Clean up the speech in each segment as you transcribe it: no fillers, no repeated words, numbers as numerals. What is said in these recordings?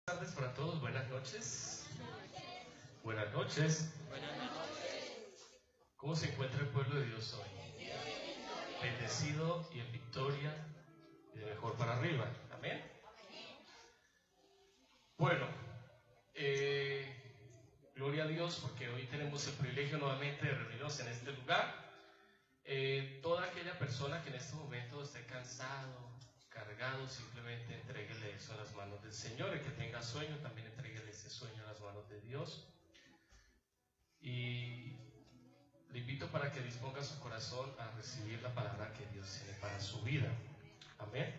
Buenas tardes para todos, buenas noches. Buenas noches. ¿Cómo se encuentra el pueblo de Dios hoy? Bendecido y en victoria y de mejor para arriba. Amén. Bueno, gloria a Dios porque hoy tenemos el privilegio nuevamente de reunirnos en este lugar. Toda aquella persona que en este momento esté cansado, cargado, simplemente entréguele eso a las manos del Señor. El que tenga sueño, también entréguele ese sueño a las manos de Dios. Y le invito para que disponga su corazón a recibir la palabra que Dios tiene para su vida. Amén.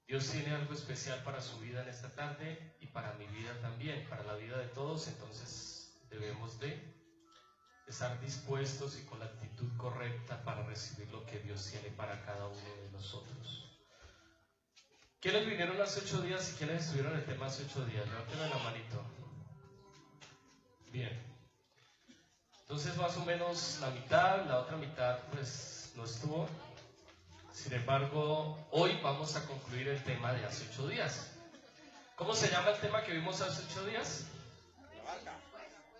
Dios tiene algo especial para su vida en esta tarde y para mi vida también, para la vida de todos. Entonces debemos de estar dispuestos y con la actitud correcta para recibir lo que Dios tiene para cada uno de nosotros. ¿Quiénes vinieron hace 8 días y quiénes estuvieron en el tema hace 8 días? Levanten la manito. Bien. Entonces más o menos la mitad, la otra mitad pues no estuvo. Sin embargo, hoy vamos a concluir el tema de hace 8 días. ¿Cómo se llama el tema que vimos hace 8 días?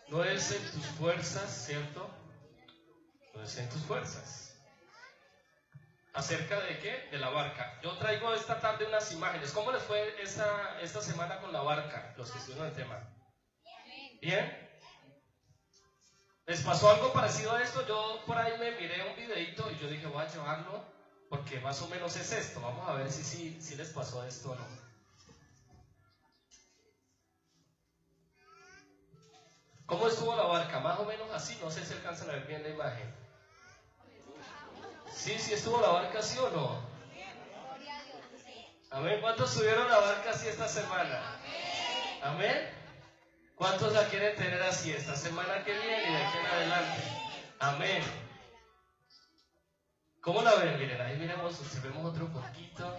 No es en tus fuerzas, ¿cierto? No es en tus fuerzas. ¿Acerca de qué? De la barca. Yo traigo esta tarde unas imágenes. ¿Cómo les fue esta semana con la barca? Los que estuvieron en el tema. ¿Bien? ¿Les pasó algo parecido a esto? Yo por ahí me miré un videito y yo dije, voy a llevarlo porque más o menos es esto. Vamos a ver si les pasó esto o no. ¿Cómo estuvo la barca? Más o menos así. No sé si alcanzan a ver bien la imagen. Sí estuvo la barca así o no. Amén. ¿Cuántos subieron la barca así esta semana? Amén. ¿Cuántos la quieren tener así esta semana que viene y de aquí en adelante? Amén. ¿Cómo la ven? Miren, ahí miremos, observemos otro poquito.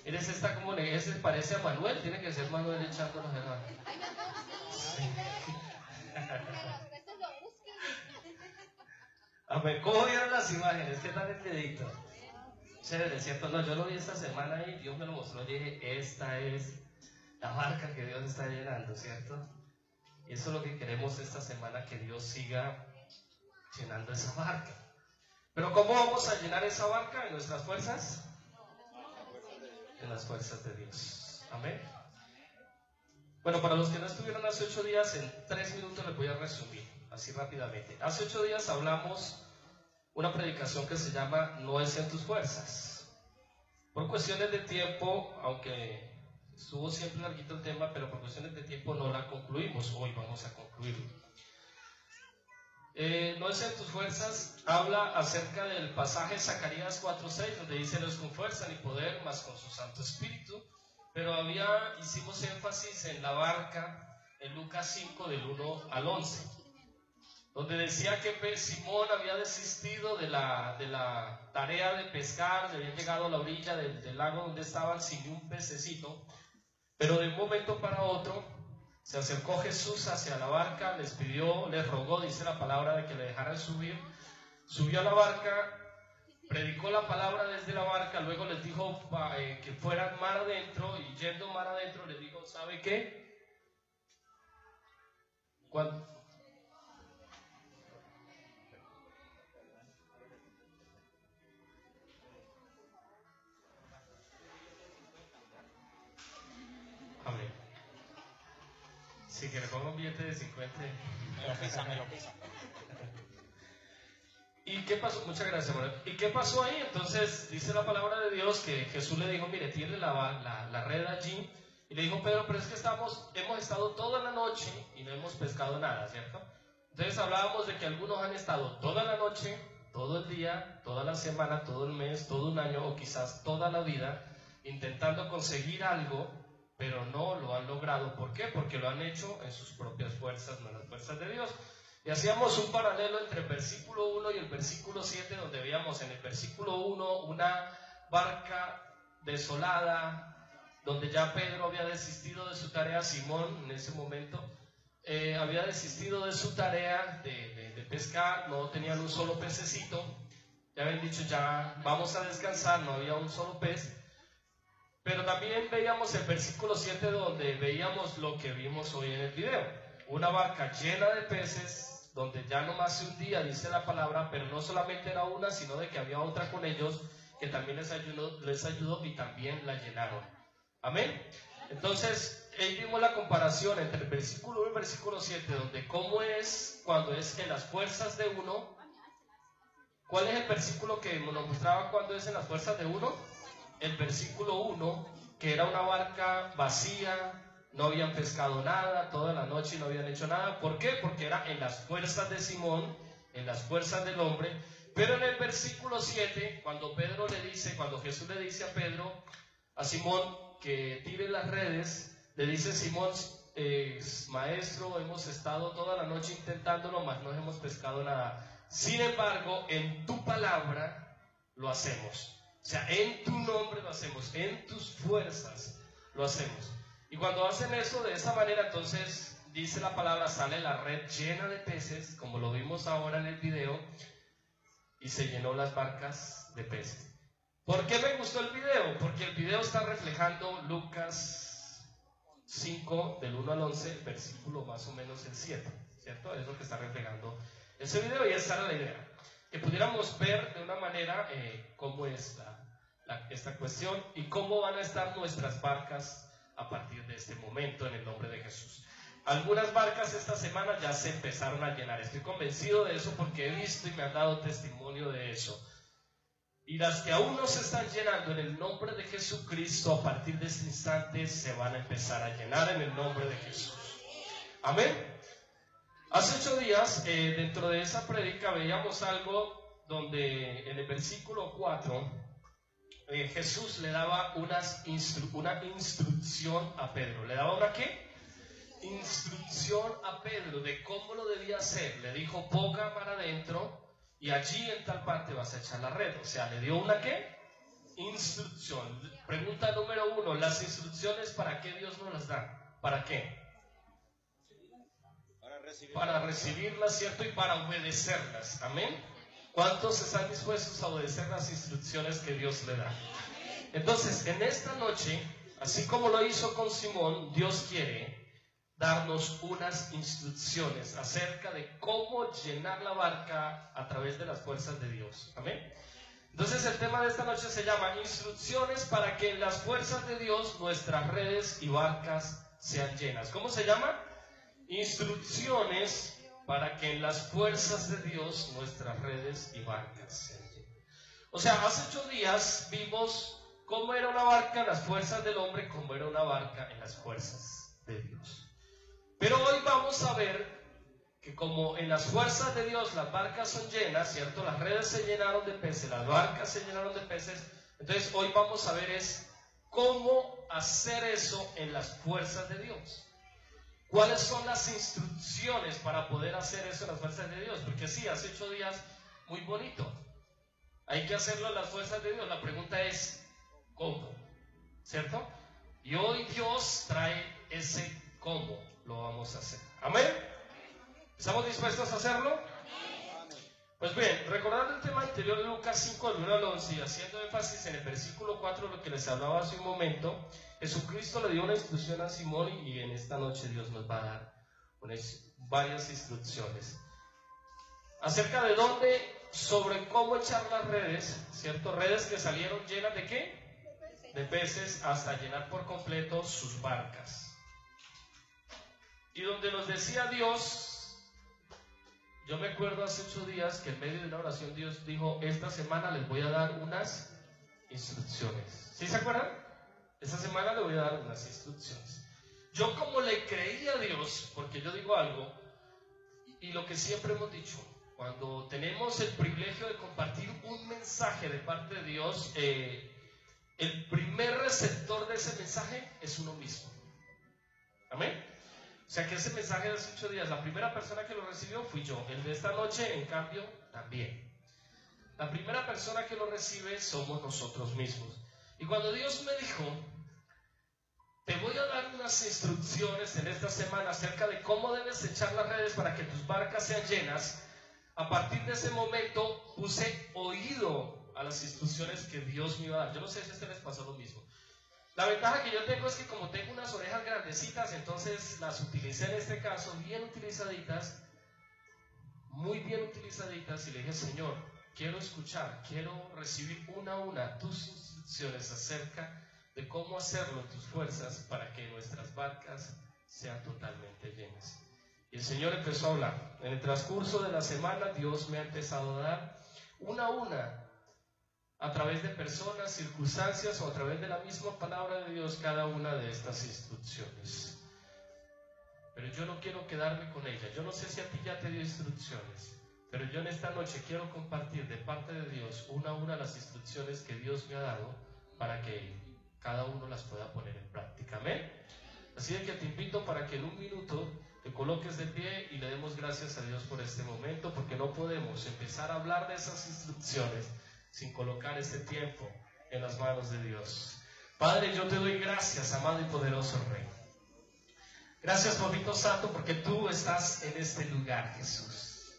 Miren, ese está como, ese parece a Manuel, tiene que ser Manuel echándonos el agua. Sí. Amén. ¿Cómo vieron las imágenes? ¿Qué tal el dedito? Chévere, ¿cierto? No, yo lo vi esta semana y Dios me lo mostró y dije, esta es la barca que Dios está llenando, ¿cierto? Y eso es lo que queremos esta semana, que Dios siga llenando esa barca. Pero ¿cómo vamos a llenar esa barca? ¿En nuestras fuerzas? En las fuerzas de Dios. Amén. Bueno, para los que no estuvieron hace 8 días, en 3 minutos les voy a resumir, así rápidamente. Hace 8 días hablamos una predicación que se llama No es en tus fuerzas. Por cuestiones de tiempo, aunque estuvo siempre larguito el tema, pero por cuestiones de tiempo no la concluimos. Hoy vamos a concluirlo. No es en tus fuerzas, habla acerca del pasaje Zacarías 4:6, donde dice: no es con fuerza ni poder, mas con su Santo Espíritu. Pero hicimos énfasis en la barca en Lucas 5 del 1 al 11, donde decía que Simón había desistido de la tarea de pescar, había llegado a la orilla del lago donde estaban sin ni un pececito, pero de un momento para otro se acercó Jesús hacia la barca, les pidió, les rogó, dice la palabra, de que le dejaran subir. Subió a la barca, predicó la palabra desde la barca, luego les dijo que fueran mar adentro, y yendo mar adentro les dijo, ¿sabe qué? Amén. Sí, que le ponga un billete de 50. Me lo pisa. ¿Y qué pasó? Muchas gracias, Manuel. ¿Y qué pasó ahí? Entonces dice la palabra de Dios que Jesús le dijo, mire, tire la red allí. Y le dijo, Pedro, pero es que hemos estado toda la noche y no hemos pescado nada, ¿cierto? Entonces hablábamos de que algunos han estado toda la noche, todo el día, toda la semana, todo el mes, todo un año o quizás toda la vida intentando conseguir algo, pero no lo han logrado. ¿Por qué? Porque lo han hecho en sus propias fuerzas, no en las fuerzas de Dios. Y hacíamos un paralelo entre el versículo 1 y el versículo 7, donde veíamos en el versículo 1 una barca desolada, donde ya Pedro había desistido de su tarea, Simón en ese momento había desistido de su tarea de pescar, no tenían un solo pececito, ya habían dicho ya vamos a descansar, no había un solo pez. Pero también veíamos el versículo 7 donde veíamos lo que vimos hoy en el video. Una barca llena de peces, donde ya nomás se hundía, dice la palabra, pero no solamente era una, sino de que había otra con ellos que también les ayudó y también la llenaron. Amén. Entonces, ahí vimos la comparación entre el versículo 1 y el versículo 7, donde cómo es cuando es en las fuerzas de uno. ¿Cuál es el versículo que nos mostraba cuando es en las fuerzas de uno? El versículo 1, que era una barca vacía, no habían pescado nada, toda la noche y no habían hecho nada. ¿Por qué? Porque era en las fuerzas de Simón, en las fuerzas del hombre. Pero en el versículo 7, cuando Jesús le dice a Simón que tire las redes, le dice Simón, maestro, hemos estado toda la noche intentándolo, mas no hemos pescado nada. Sin embargo, en tu palabra lo hacemos. O sea, en tu nombre lo hacemos, en tus fuerzas lo hacemos. Y cuando hacen eso de esa manera, entonces dice la palabra, sale la red llena de peces, como lo vimos ahora en el video, y se llenó las barcas de peces. ¿Por qué me gustó el video? Porque el video está reflejando Lucas 5, del 1 al 11, versículo más o menos el 7, ¿cierto? Es lo que está reflejando ese video y esa era la idea. Que pudiéramos ver de una manera cómo es esta cuestión y cómo van a estar nuestras barcas a partir de este momento en el nombre de Jesús. Algunas barcas esta semana ya se empezaron a llenar, estoy convencido de eso porque he visto y me han dado testimonio de eso. Y las que aún no se están llenando en el nombre de Jesucristo, a partir de este instante se van a empezar a llenar en el nombre de Jesús. Amén. Hace 8 días, dentro de esa prédica, veíamos algo donde en el versículo 4, Jesús le daba una instrucción a Pedro. ¿Le daba una qué? Instrucción a Pedro de cómo lo debía hacer. Le dijo, ponga para adentro y allí en tal parte vas a echar la red. O sea, le dio una qué? Instrucción. Pregunta número 1, ¿las instrucciones para qué Dios nos las da? ¿Para qué? Para recibirlas, ¿cierto? Y para obedecerlas. Amén. ¿Cuántos están dispuestos a obedecer las instrucciones que Dios le da? Entonces, en esta noche, así como lo hizo con Simón, Dios quiere darnos unas instrucciones acerca de cómo llenar la barca a través de las fuerzas de Dios. Amén. Entonces, el tema de esta noche se llama Instrucciones para que en las fuerzas de Dios nuestras redes y barcas sean llenas. ¿Cómo se llama? Instrucciones para que en las fuerzas de Dios nuestras redes y barcas sean llenas. O sea, hace 8 días vimos cómo era una barca en las fuerzas del hombre, cómo era una barca en las fuerzas de Dios. Pero hoy vamos a ver que como en las fuerzas de Dios las barcas son llenas, ¿cierto? Las redes se llenaron de peces, las barcas se llenaron de peces. Entonces hoy vamos a ver es cómo hacer eso en las fuerzas de Dios. ¿Cuáles son las instrucciones para poder hacer eso en las fuerzas de Dios? Porque sí, hace 8 días, muy bonito. Hay que hacerlo en las fuerzas de Dios. La pregunta es, ¿cómo? ¿Cierto? Y hoy Dios trae ese cómo lo vamos a hacer. ¿Amén? ¿Estamos dispuestos a hacerlo? Pues bien, recordando el tema anterior de Lucas 5, del 1 al 11, y haciendo énfasis en el versículo 4, lo que les hablaba hace un momento, Jesucristo le dio una instrucción a Simón y en esta noche Dios nos va a dar varias instrucciones. Acerca de dónde, sobre cómo echar las redes, ¿cierto? Redes que salieron llenas ¿de qué? De peces, hasta llenar por completo sus barcas. Y donde nos decía Dios... Yo me acuerdo hace 8 días que en medio de una oración Dios dijo, esta semana les voy a dar unas instrucciones. ¿Sí se acuerdan? Esta semana les voy a dar unas instrucciones. Yo como le creí a Dios, porque yo digo algo, y lo que siempre hemos dicho, cuando tenemos el privilegio de compartir un mensaje de parte de Dios, el primer receptor de ese mensaje es uno mismo. ¿Amén? O sea que ese mensaje de hace 8 días, la primera persona que lo recibió fui yo. El de esta noche, en cambio, también. La primera persona que lo recibe somos nosotros mismos. Y cuando Dios me dijo, te voy a dar unas instrucciones en esta semana acerca de cómo debes echar las redes para que tus barcas sean llenas, a partir de ese momento puse oído a las instrucciones que Dios me iba a dar. Yo no sé si a ustedes les pasó lo mismo. La ventaja que yo tengo es que como tengo unas orejas grandecitas, entonces las utilicé en este caso bien utilizaditas, muy bien utilizaditas, y le dije, Señor, quiero escuchar, quiero recibir una a una tus instrucciones acerca de cómo hacerlo en tus fuerzas para que nuestras barcas sean totalmente llenas. Y el Señor empezó a hablar. En el transcurso de la semana Dios me ha empezado a dar una a una, a través de personas, circunstancias o a través de la misma palabra de Dios, cada una de estas instrucciones. Pero yo no quiero quedarme con ella. Yo no sé si a ti ya te dio instrucciones, pero yo en esta noche quiero compartir de parte de Dios una a una las instrucciones que Dios me ha dado para que cada uno las pueda poner en práctica. Amén. Así de que te invito para que en un minuto te coloques de pie y le demos gracias a Dios por este momento, porque no podemos empezar a hablar de esas instrucciones sin colocar este tiempo en las manos de Dios. Padre, yo te doy gracias, amado y poderoso Rey. Gracias, Papito Santo, porque tú estás en este lugar, Jesús.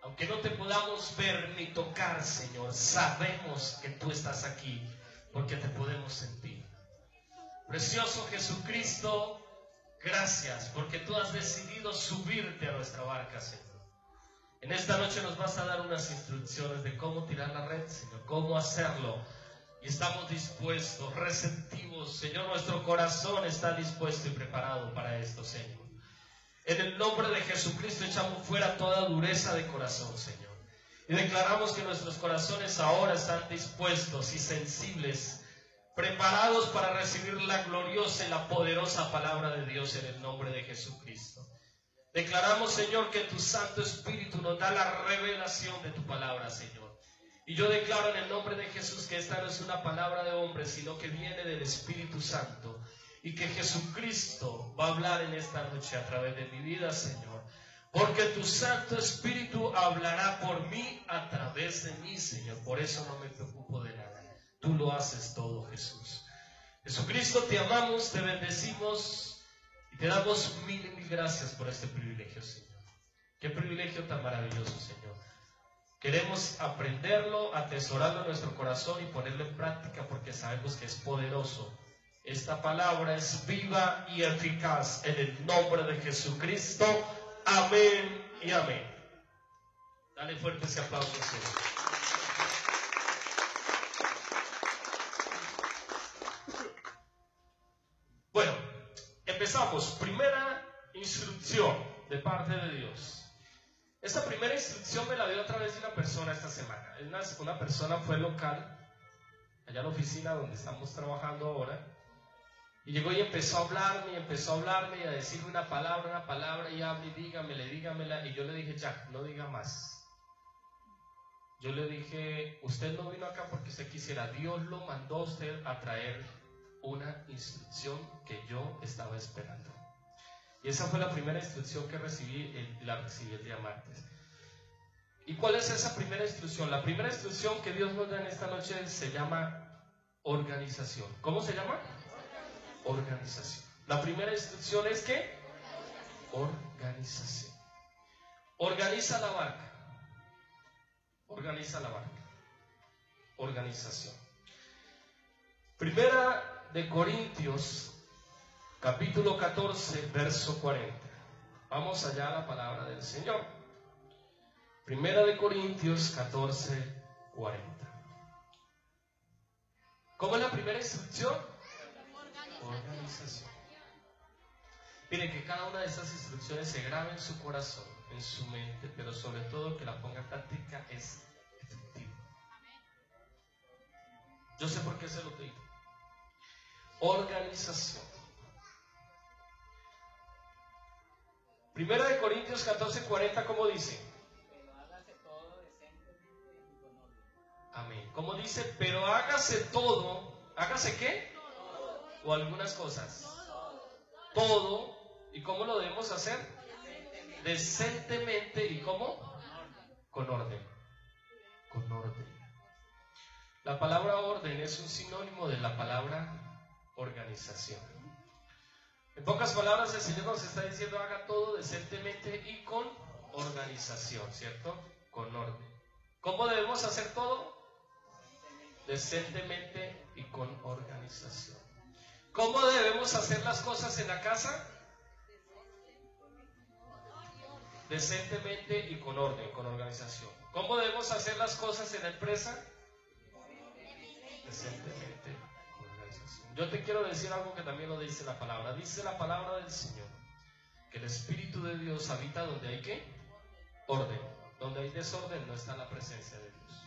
Aunque no te podamos ver ni tocar, Señor, sabemos que tú estás aquí, porque te podemos sentir. Precioso Jesucristo, gracias, porque tú has decidido subirte a nuestra barca, Señor. En esta noche nos vas a dar unas instrucciones de cómo tirar la red, Señor, cómo hacerlo. Y estamos dispuestos, receptivos, Señor, nuestro corazón está dispuesto y preparado para esto, Señor. En el nombre de Jesucristo echamos fuera toda dureza de corazón, Señor. Y declaramos que nuestros corazones ahora están dispuestos y sensibles, preparados para recibir la gloriosa y la poderosa palabra de Dios en el nombre de Jesucristo. Declaramos, Señor, que tu Santo Espíritu nos da la revelación de tu palabra, Señor. Y yo declaro en el nombre de Jesús que esta no es una palabra de hombre, sino que viene del Espíritu Santo. Y que Jesucristo va a hablar en esta noche a través de mi vida, Señor. Porque tu Santo Espíritu hablará por mí a través de mí, Señor. Por eso no me preocupo de nada. Tú lo haces todo, Jesús. Jesucristo, te amamos, te bendecimos. Y te damos mil gracias por este privilegio, Señor. Qué privilegio tan maravilloso, Señor. Queremos aprenderlo, atesorarlo en nuestro corazón y ponerlo en práctica porque sabemos que es poderoso. Esta palabra es viva y eficaz en el nombre de Jesucristo. Amén y amén. Dale fuerte ese aplauso, Señor. Bueno, empezamos. Primera instrucción de parte de Dios. Esta primera instrucción me la dio a través de una persona esta semana. Una persona fue local, allá en la oficina donde estamos trabajando ahora, y llegó y empezó a hablarme y a decirme una palabra, y hable y dígamela, y yo le dije, ya, no diga más. Yo le dije, usted no vino acá porque usted quisiera, Dios lo mandó a usted a traer una instrucción que yo estaba esperando. Y esa fue la primera instrucción que recibí el día martes. ¿Y cuál es esa primera instrucción? La primera instrucción que Dios nos da en esta noche se llama organización. ¿Cómo se llama? Organización. La primera instrucción es ¿qué? Organización. Organiza la barca. Organiza la barca. Organización. Primera de Corintios, capítulo 14, verso 40. Vamos allá a la palabra del Señor. Primera de Corintios 14, 40. ¿Cómo es la primera instrucción? Organización. Miren, que cada una de estas instrucciones se grabe en su corazón, en su mente, pero sobre todo que la ponga en práctica es efectivo. Yo sé por qué se lo digo. Organización. Primera de Corintios 14:40, ¿cómo dice? Pero hágase todo decentemente y con orden. Amén. ¿Cómo dice? Pero hágase todo. ¿Hágase qué? Todo. O algunas cosas. Todo. ¿Y cómo lo debemos hacer? Decentemente. ¿Y cómo? Con orden. Con orden. La palabra orden es un sinónimo de la palabra organización. En pocas palabras, el Señor nos está diciendo haga todo decentemente y con organización, ¿cierto? Con orden. ¿Cómo debemos hacer todo? Decentemente y con organización. ¿Cómo debemos hacer las cosas en la casa? Decentemente y con orden, con organización. ¿Cómo debemos hacer las cosas en la empresa? Decentemente, con organización. Yo te quiero decir algo que también lo dice la palabra. Dice la palabra del Señor que el Espíritu de Dios habita donde hay ¿qué? Orden. Donde hay desorden no está la presencia de Dios.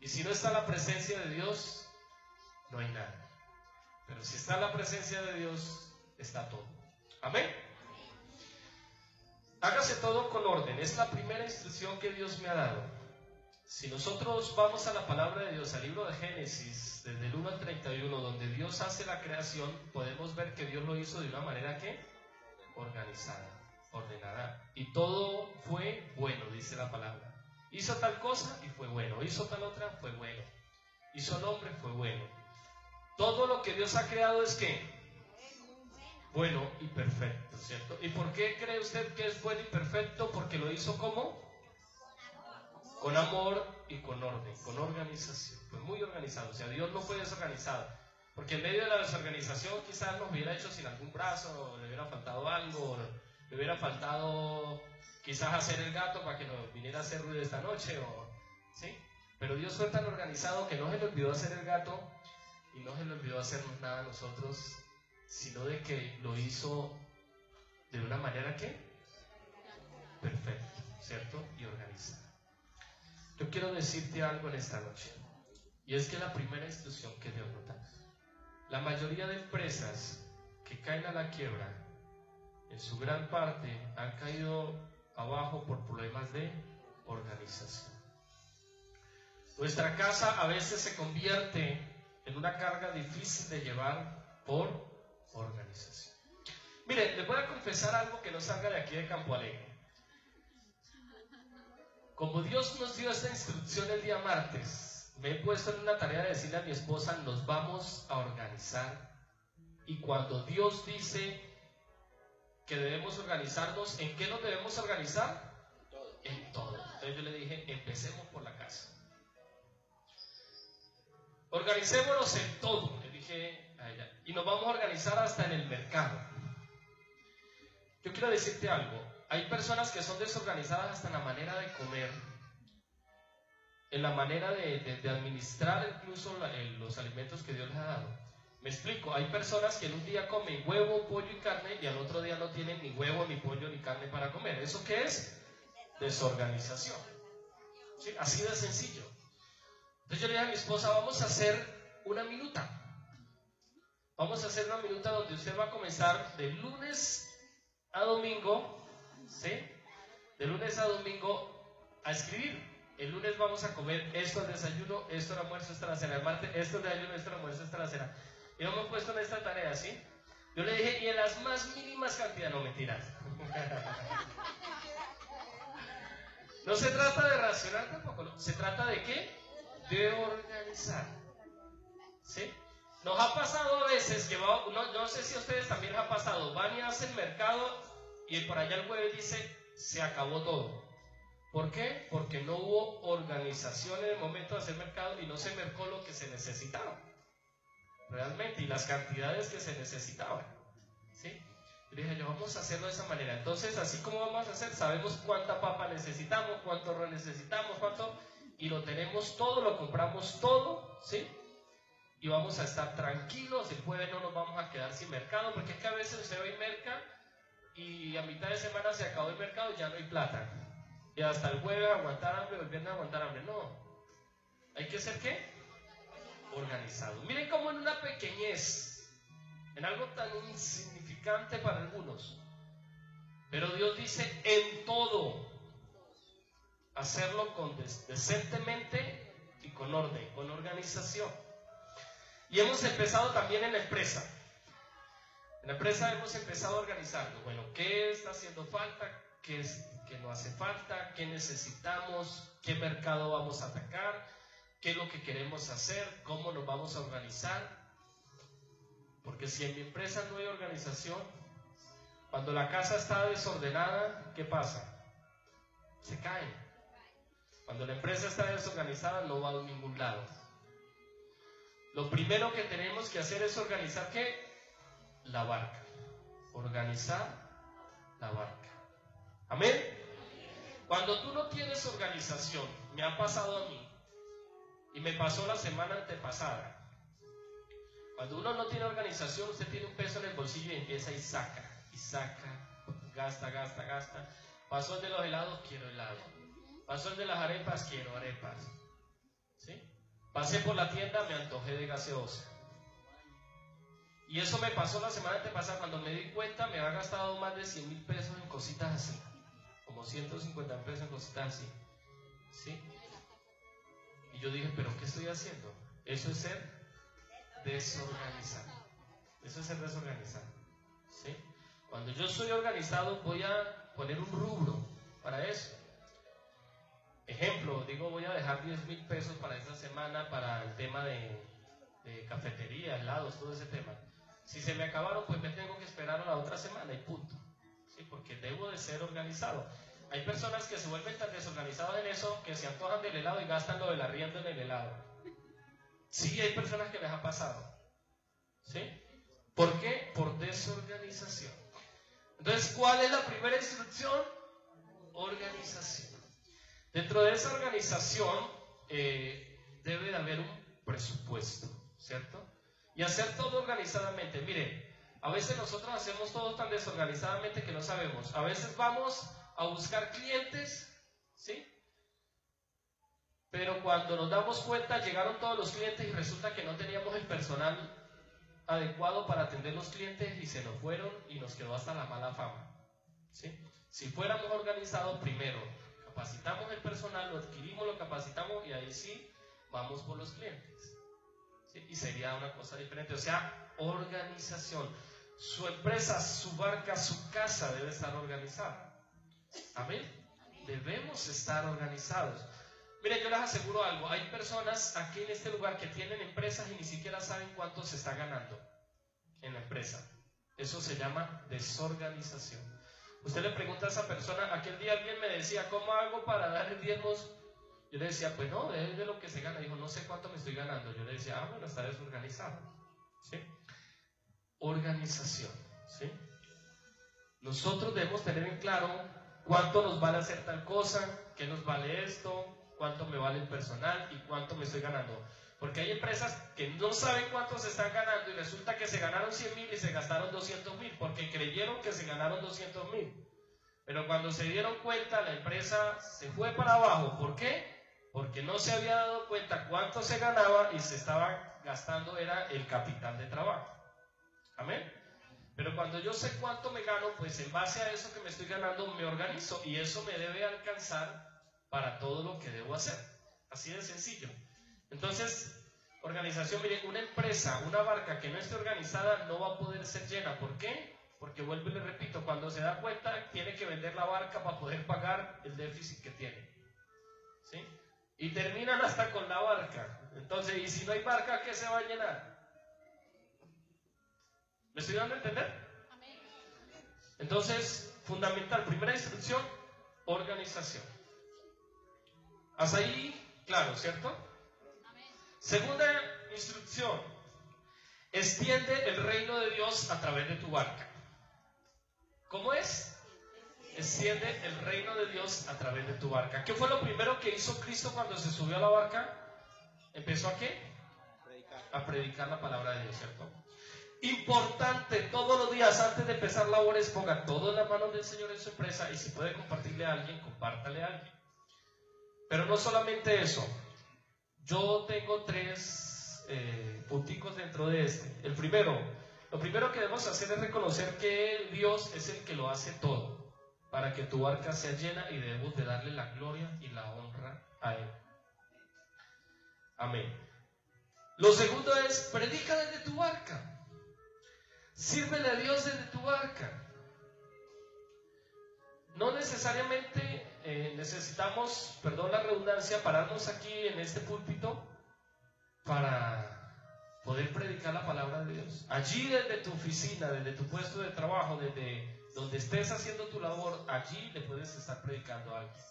Y si no está la presencia de Dios, no hay nada. Pero si está la presencia de Dios, está todo. Amén. Hágase todo con orden. Es la primera instrucción que Dios me ha dado. Si nosotros vamos a la palabra de Dios, al libro de Génesis, desde el 1 al 31, donde Dios hace la creación, podemos ver que Dios lo hizo de una manera que organizada, ordenada. Y todo fue bueno, dice la palabra. Hizo tal cosa y fue bueno. Hizo tal otra, fue bueno. Hizo al hombre, fue bueno. Todo lo que Dios ha creado es ¿qué? Bueno y perfecto, ¿cierto? ¿Y por qué cree usted que es bueno y perfecto? Porque lo hizo ¿cómo? Con amor y con orden, con organización. Pues muy organizado, o sea, Dios no fue desorganizado. Porque en medio de la desorganización quizás nos hubiera hecho sin algún brazo, o le hubiera faltado algo, o le hubiera faltado quizás hacer el gato para que nos viniera a hacer ruido esta noche, ¿sí? Pero Dios fue tan organizado que no se le olvidó hacer el gato y no se le olvidó hacernos nada a nosotros, sino de que lo hizo de una manera que perfecta, ¿cierto? Y organizada. Yo quiero decirte algo en esta noche, y es que la primera instrucción que Dios nos da, la mayoría de empresas que caen a la quiebra, en su gran parte han caído abajo por problemas de organización. Nuestra casa a veces se convierte en una carga difícil de llevar por organización. Miren, les voy a confesar algo que no salga de aquí de Campo Alegre. Como Dios nos dio esta instrucción el día martes, me he puesto en una tarea de decirle a mi esposa, nos vamos a organizar. Y cuando Dios dice que debemos organizarnos, ¿en qué nos debemos organizar? En todo. Entonces yo le dije, empecemos por la casa. Organicémonos en todo, le dije a ella. Y nos vamos a organizar hasta en el mercado. Yo quiero decirte algo. Hay personas que son desorganizadas hasta en la manera de comer, en la manera de administrar incluso los alimentos que Dios les ha dado. Me explico, hay personas que en un día comen huevo, pollo y carne y al otro día no tienen ni huevo, ni pollo, ni carne para comer. ¿Eso qué es? Desorganización. ¿Sí? Así de sencillo. Entonces yo le dije a mi esposa, vamos a hacer una minuta. Vamos a hacer una minuta donde usted va a comenzar de lunes a domingo, ¿sí? De lunes a domingo a escribir. El lunes vamos a comer esto al desayuno, esto al almuerzo, esto a la cena. El martes esto al desayuno, esto al almuerzo, esto a la cena. Y nos hemos puesto en esta tarea, ¿sí? Yo le dije, y en las más mínimas cantidades, no mentiras. No se trata de racionar tampoco, ¿no? Se trata de ¿qué? De organizar. ¿Sí? Nos ha pasado a veces, no sé si a ustedes también les ha pasado, van y hacen mercado y por allá el jueves dice, se acabó todo. ¿Por qué? Porque no hubo organización en el momento de hacer mercado y no se mercó lo que se necesitaba realmente y las cantidades que se necesitaban, ¿sí? Yo dije, vamos a hacerlo de esa manera. Entonces, así como vamos a hacer, sabemos cuánta papa necesitamos, cuánto arroz necesitamos, y lo tenemos todo, lo compramos todo, ¿sí? Y vamos a estar tranquilos. El jueves no nos vamos a quedar sin mercado, porque es que a veces usted va y merca y a mitad de semana se acabó el mercado y ya no hay plata. Y hasta el jueves aguantar hambre, volviendo a aguantar hambre. No. Hay que ser ¿qué? Organizado. Miren cómo en una pequeñez, en algo tan insignificante para algunos, pero Dios dice en todo, hacerlo decentemente y con orden, con organización. Y hemos empezado también en la empresa. En la empresa hemos empezado a organizarnos. Bueno, ¿qué está haciendo falta? ¿Qué no hace falta? ¿Qué necesitamos? ¿Qué mercado vamos a atacar? ¿Qué es lo que queremos hacer? ¿Cómo nos vamos a organizar? Porque si en mi empresa no hay organización, cuando la casa está desordenada, ¿qué pasa? Se cae. Cuando la empresa está desorganizada, no va a ningún lado. Lo primero que tenemos que hacer es organizar ¿qué? la barca. Organizar la barca. Amén. Cuando tú no tienes organización, me ha pasado a mí y me pasó la semana antepasada. Cuando uno no tiene organización, usted tiene un peso en el bolsillo y empieza y saca, gasta. Pasó el de los helados, quiero helado. Pasó el de las arepas, quiero arepas. ¿Sí? Pasé por la tienda, me antojé de gaseosa. Y eso me pasó la semana antepasada. Cuando me di cuenta, me había gastado más de 100,000 pesos en cositas así. Como 150 pesos en cositas así. ¿Sí? Y yo dije, ¿pero qué estoy haciendo? Eso es ser desorganizado. Eso es ser desorganizado. ¿Sí? Cuando yo soy organizado, voy a poner un rubro para eso. Ejemplo, digo, voy a dejar 10,000 pesos para esta semana para el tema de cafetería, helados, todo ese tema. Si se me acabaron, pues me tengo que esperar a la otra semana y punto. ¿Sí? Porque debo de ser organizado. Hay personas que se vuelven tan desorganizadas en eso que se antojan del helado y gastan lo del arriendo en el helado. Sí, hay personas que les ha pasado. ¿Sí? ¿Por qué? Por desorganización. Entonces, ¿cuál es la primera instrucción? Organización. Dentro de esa organización debe de haber un presupuesto, ¿cierto? Y hacer todo organizadamente. Mire, a veces nosotros hacemos todo tan desorganizadamente que no sabemos. A veces vamos a buscar clientes, ¿sí? Pero cuando nos damos cuenta, llegaron todos los clientes y resulta que no teníamos el personal adecuado para atender los clientes y se nos fueron y nos quedó hasta la mala fama, ¿sí? Si fuéramos organizados, primero capacitamos el personal, lo adquirimos, lo capacitamos y ahí sí vamos por los clientes, ¿sí? Y sería una cosa diferente. O sea, organización. Su empresa, su barca, su casa debe estar organizada. Amén. Debemos estar organizados. Miren, yo les aseguro algo. Hay personas aquí en este lugar que tienen empresas y ni siquiera saben cuánto se está ganando en la empresa. Eso se llama desorganización. Usted le pregunta a esa persona, aquel día alguien me decía, ¿cómo hago para dar el diezmos? Yo le decía, pues no, es de lo que se gana. Dijo, no sé cuánto me estoy ganando. Yo le decía, bueno, está desorganizado. ¿Sí? Organización. ¿Sí? Nosotros debemos tener en claro cuánto nos vale hacer tal cosa, qué nos vale esto, cuánto me vale el personal y cuánto me estoy ganando. Porque hay empresas que no saben cuánto se están ganando y resulta que se ganaron 100,000 y se gastaron 200,000 porque creyeron que se ganaron 200,000. Pero cuando se dieron cuenta, la empresa se fue para abajo. ¿Por qué? Porque no se había dado cuenta cuánto se ganaba y se estaba gastando era el capital de trabajo. Amén. Pero cuando yo sé cuánto me gano, pues en base a eso que me estoy ganando me organizo y eso me debe alcanzar para todo lo que debo hacer. Así de sencillo. Entonces, organización, miren, una empresa, una barca que no esté organizada no va a poder ser llena. ¿Por qué? Porque vuelvo y le repito, cuando se da cuenta tiene que vender la barca para poder pagar el déficit que tiene. ¿Sí? Y terminan hasta con la barca. Entonces, ¿y si no hay barca, qué se va a llenar? ¿Me estoy dando a entender? Entonces, fundamental, primera instrucción, organización. Hasta ahí, claro, ¿cierto? Segunda instrucción, extiende el reino de Dios a través de tu barca. ¿Cómo es? Extiende el reino de Dios a través de tu barca. ¿Qué fue lo primero que hizo Cristo cuando se subió a la barca? ¿Empezó a qué? A predicar la palabra de Dios, ¿cierto? Importante, todos los días antes de empezar labores, ponga todo en las manos del Señor en su empresa y si puede compartirle a alguien, compártale a alguien. Pero no solamente eso, yo tengo 3 punticos dentro de este. El primero, lo primero que debemos hacer es reconocer que Dios es el que lo hace todo para que tu barca sea llena y debemos de darle la gloria y la honra a Él. Amén. Lo segundo es, predica desde tu barca. Sírvele a Dios desde tu barca. No necesariamente necesitamos, perdón la redundancia, pararnos aquí en este púlpito para poder predicar la palabra de Dios. Allí desde tu oficina, desde tu puesto de trabajo, desde donde estés haciendo tu labor, allí le puedes estar predicando a alguien.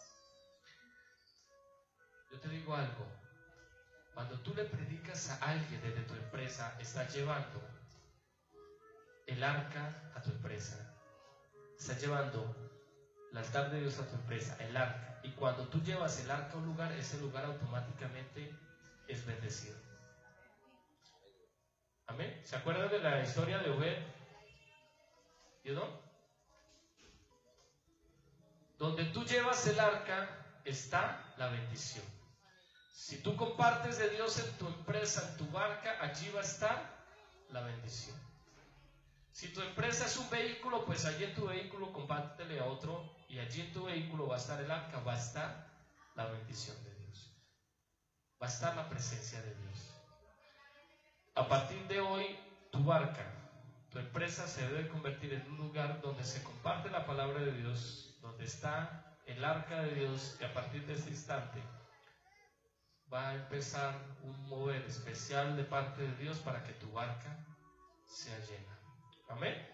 Yo te digo algo, cuando tú le predicas a alguien desde tu empresa, estás llevando el arca a tu empresa. Estás llevando el altar de Dios a tu empresa, el arca. Y cuando tú llevas el arca a un lugar, ese lugar automáticamente es bendecido. Amén. ¿Se acuerdan de la historia de Obed y Edom? Donde tú llevas el arca está la bendición. Si tú compartes de Dios en tu empresa, en tu barca, allí va a estar la bendición. Si tu empresa es un vehículo, pues allí en tu vehículo compártele a otro, y allí en tu vehículo va a estar el arca, va a estar la bendición de Dios, va a estar la presencia de Dios. A partir de hoy, tu barca, tu empresa se debe convertir en un lugar donde se comparte la palabra de Dios, donde está el arca de Dios, y a partir de este instante va a empezar un mover especial de parte de Dios para que tu barca sea llena. Amén.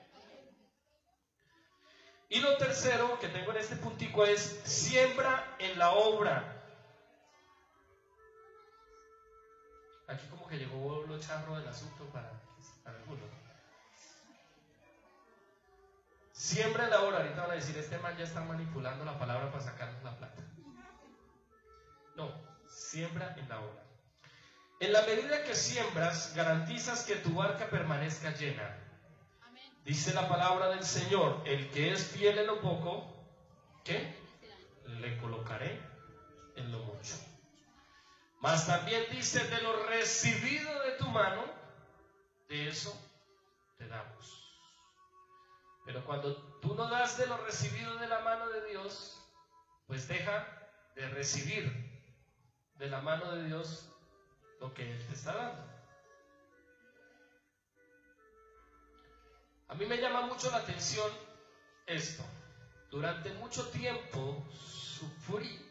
Y lo tercero que tengo en este puntico es: siembra en la obra. Aquí como que llegó lo charro del asunto para algunos. Siembra en la obra. Ahorita van a decir, este man ya está manipulando la palabra para sacarnos la plata. No, siembra en la obra. En la medida que siembras, garantizas que tu barca permanezca llena. Dice la palabra del Señor: el que es fiel en lo poco, ¿qué? Le colocaré en lo mucho. Mas también dice: de lo recibido de tu mano, de eso te damos. Pero cuando tú no das de lo recibido de la mano de Dios, pues deja de recibir de la mano de Dios lo que Él te está dando. A mí me llama mucho la atención esto. Durante mucho tiempo sufrí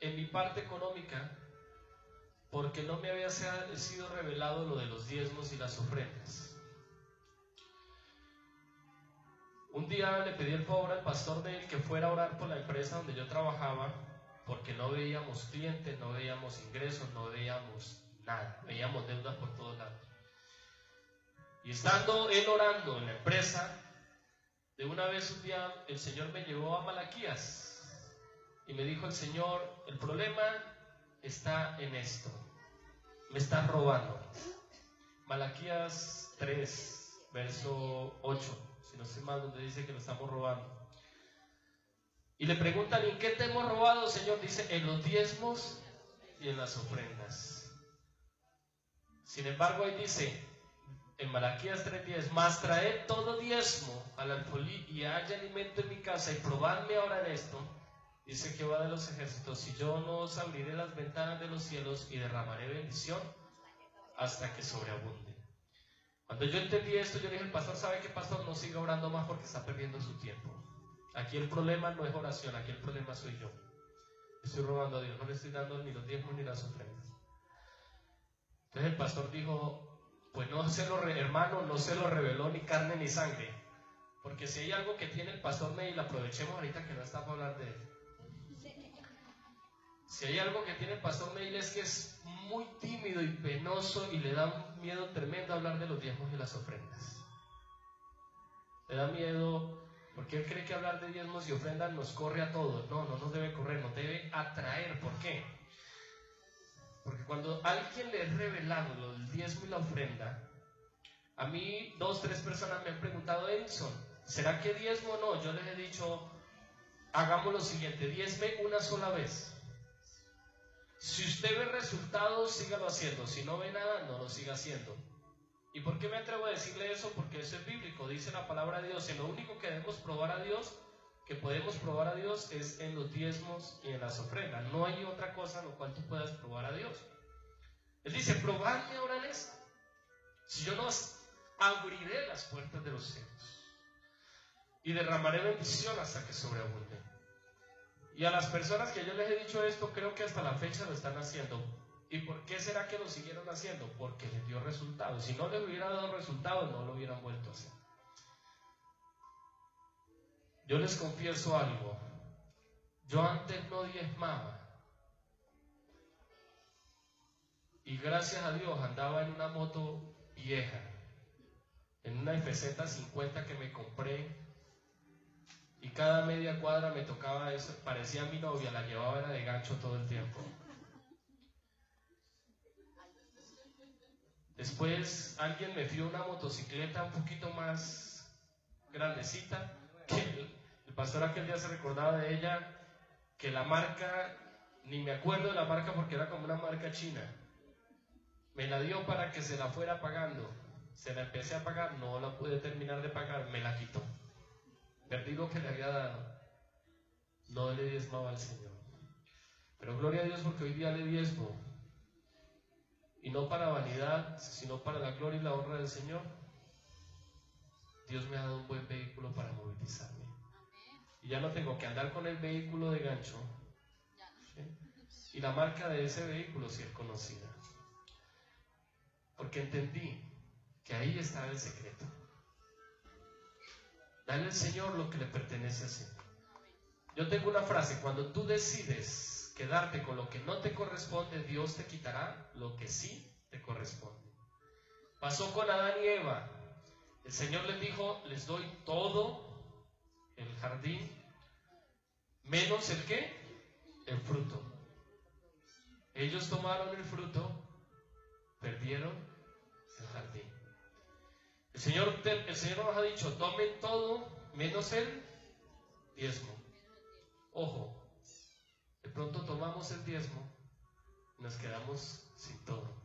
en mi parte económica porque no me había sido revelado lo de los diezmos y las ofrendas. Un día le pedí el favor al pastor de él que fuera a orar por la empresa donde yo trabajaba, porque no veíamos clientes, no veíamos ingresos, no veíamos nada, veíamos deudas por todos lados. Y estando él orando en la empresa, de una vez un día el Señor me llevó a Malaquías y me dijo el Señor: el problema está en esto, me están robando. Malaquías 3, verso 8, si no sé mal, donde dice que lo estamos robando. Y le preguntan: ¿en qué te hemos robado, Señor? Dice: en los diezmos y en las ofrendas. Sin embargo, ahí dice en Malaquías 3:10: mas traed todo diezmo al alfolí y haya alimento en mi casa, y probadme ahora en esto, dice Jehová de los ejércitos, si yo no os abriré las ventanas de los cielos y derramaré bendición hasta que sobreabunde. Cuando yo entendí esto, yo le dije al pastor: ¿sabe qué, pastor? No siga orando más porque está perdiendo su tiempo. Aquí el problema no es oración, aquí el problema soy yo. Estoy robando a Dios, no le estoy dando ni los diezmos ni las ofrendas. Entonces el pastor dijo: pues no se lo, hermano, no se lo reveló ni carne ni sangre, porque si hay algo que tiene el pastor Neil, aprovechemos ahorita que no está para hablar de él. Si hay algo que tiene el pastor Neil es que es muy tímido y penoso y le da un miedo tremendo hablar de los diezmos y las ofrendas. Le da miedo porque él cree que hablar de diezmos y ofrendas nos corre a todos. No, no nos debe correr, nos debe atraer. ¿Por qué? Porque cuando alguien le es revelado lo del diezmo y la ofrenda, a mí 2, 3 personas me han preguntado: Edison, ¿será que diezmo o no? Yo les he dicho: hagamos lo siguiente, diezme una sola vez. Si usted ve resultados, sígalo haciendo. Si no ve nada, no lo siga haciendo. ¿Y por qué me atrevo a decirle eso? Porque eso es bíblico, dice la palabra de Dios. En lo único que debemos probar a Dios, que podemos probar a Dios, es en los diezmos y en las ofrendas. No hay otra cosa en lo cual tú puedas probar a Dios. Él dice: probadme ahora en esto, si yo no abriré las puertas de los cielos y derramaré bendición hasta que sobreabunde. Y a las personas que yo les he dicho esto, creo que hasta la fecha lo están haciendo. ¿Y por qué será que lo siguieron haciendo? Porque les dio resultados. Si no les hubiera dado resultados, no lo hubieran vuelto a hacer. Yo les confieso algo: yo antes no diezmaba, y gracias a Dios andaba en una moto vieja, en una FZ50 que me compré, y cada media cuadra me tocaba eso, parecía mi novia, la llevaba era de gancho todo el tiempo. Después alguien me fió una motocicleta un poquito más grandecita, que el pastor aquel día se recordaba de ella, que la marca, ni me acuerdo de la marca porque era como una marca china. Me la dio para que se la fuera pagando. Se la empecé a pagar, no la pude terminar de pagar, me la quitó. Perdí lo que le había dado. No le diezmaba al Señor. Pero gloria a Dios porque hoy día le diezmo. Y no para vanidad, sino para la gloria y la honra del Señor. Dios me ha dado un buen vehículo para movilizarme. Y ya no tengo que andar con el vehículo de gancho. ¿Sí? Y la marca de ese vehículo sí es conocida. Porque entendí que ahí estaba el secreto. Dale al Señor lo que le pertenece a Señor. Yo tengo una frase: cuando tú decides quedarte con lo que no te corresponde, Dios te quitará lo que sí te corresponde. Pasó con Adán y Eva. El Señor les dijo: les doy todo el jardín, menos el ¿qué? El fruto. Ellos tomaron el fruto, perdieron el jardín. El Señor nos ha dicho: tomen todo menos el diezmo. Ojo, de pronto tomamos el diezmo y nos quedamos sin todo.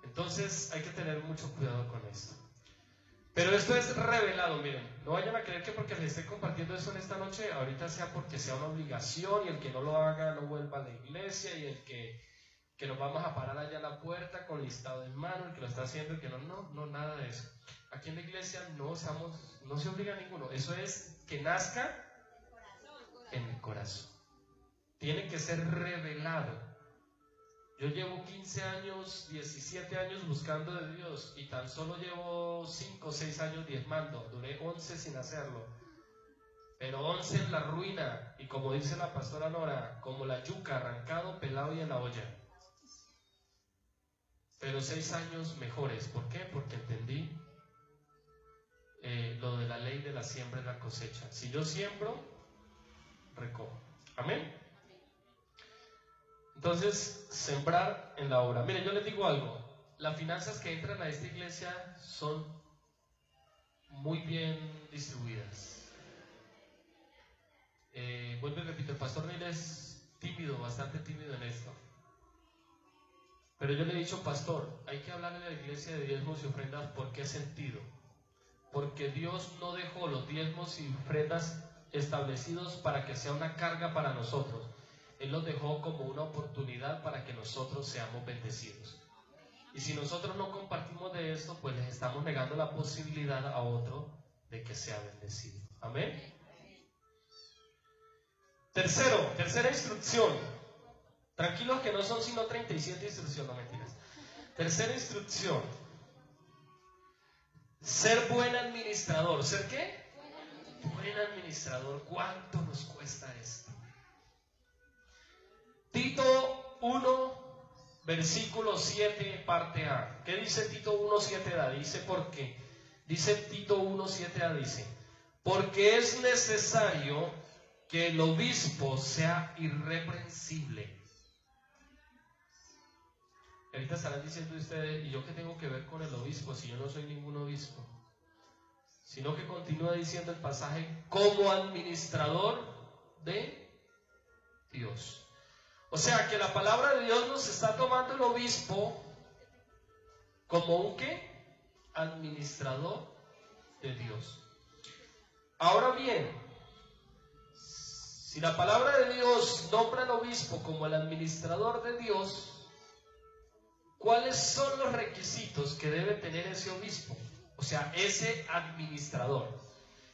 Entonces hay que tener mucho cuidado con esto. Pero esto es revelado, miren, no vayan a creer que porque les esté compartiendo eso en esta noche, ahorita sea porque sea una obligación y el que no lo haga no vuelva a la iglesia y el que nos vamos a parar allá a la puerta con listado en mano, el que lo está haciendo, el que no, nada de eso. Aquí en la iglesia no se obliga a ninguno, eso es que nazca en el corazón. Tiene que ser revelado. Yo llevo 15 años, 17 años buscando de Dios y tan solo llevo 5 o 6 años diezmando. Duré 11 sin hacerlo. Pero 11 en la ruina y, como dice la pastora Nora, como la yuca, arrancado, pelado y en la olla. Pero 6 años mejores. ¿Por qué? Porque entendí lo de la ley de la siembra y la cosecha. Si yo siembro, recojo. Amén. Entonces, sembrar en la obra. Miren, yo les digo algo. Las finanzas que entran a esta iglesia son muy bien distribuidas. Vuelvo y repito, el pastor Neil es tímido, bastante tímido en esto. Pero yo le he dicho: pastor, hay que hablarle a la iglesia de diezmos y ofrendas. ¿Por qué sentido? Porque Dios no dejó los diezmos y ofrendas establecidos para que sea una carga para nosotros. Él los dejó como una oportunidad para que nosotros seamos bendecidos. Y si nosotros no compartimos de esto, pues les estamos negando la posibilidad a otro de que sea bendecido. Amén. Tercera instrucción. Tranquilos que no son sino 37 instrucciones, no mentiras. Tercera instrucción. Ser buen administrador. ¿Ser qué? Buen administrador. ¿Cuánto nos cuesta esto? Tito 1, versículo 7, parte A. ¿Qué dice Tito 1, 7a? Dice: ¿por qué? Dice Tito 1, 7a, dice: porque es necesario que el obispo sea irreprensible. Ahorita estarán diciendo ustedes: ¿y yo qué tengo que ver con el obispo si yo no soy ningún obispo? Sino que continúa diciendo el pasaje: como administrador de Dios. O sea que la palabra de Dios nos está tomando el obispo como un ¿qué? Administrador de Dios. Ahora bien, si la palabra de Dios nombra al obispo como el administrador de Dios, ¿cuáles son los requisitos que debe tener ese obispo? O sea, ese administrador.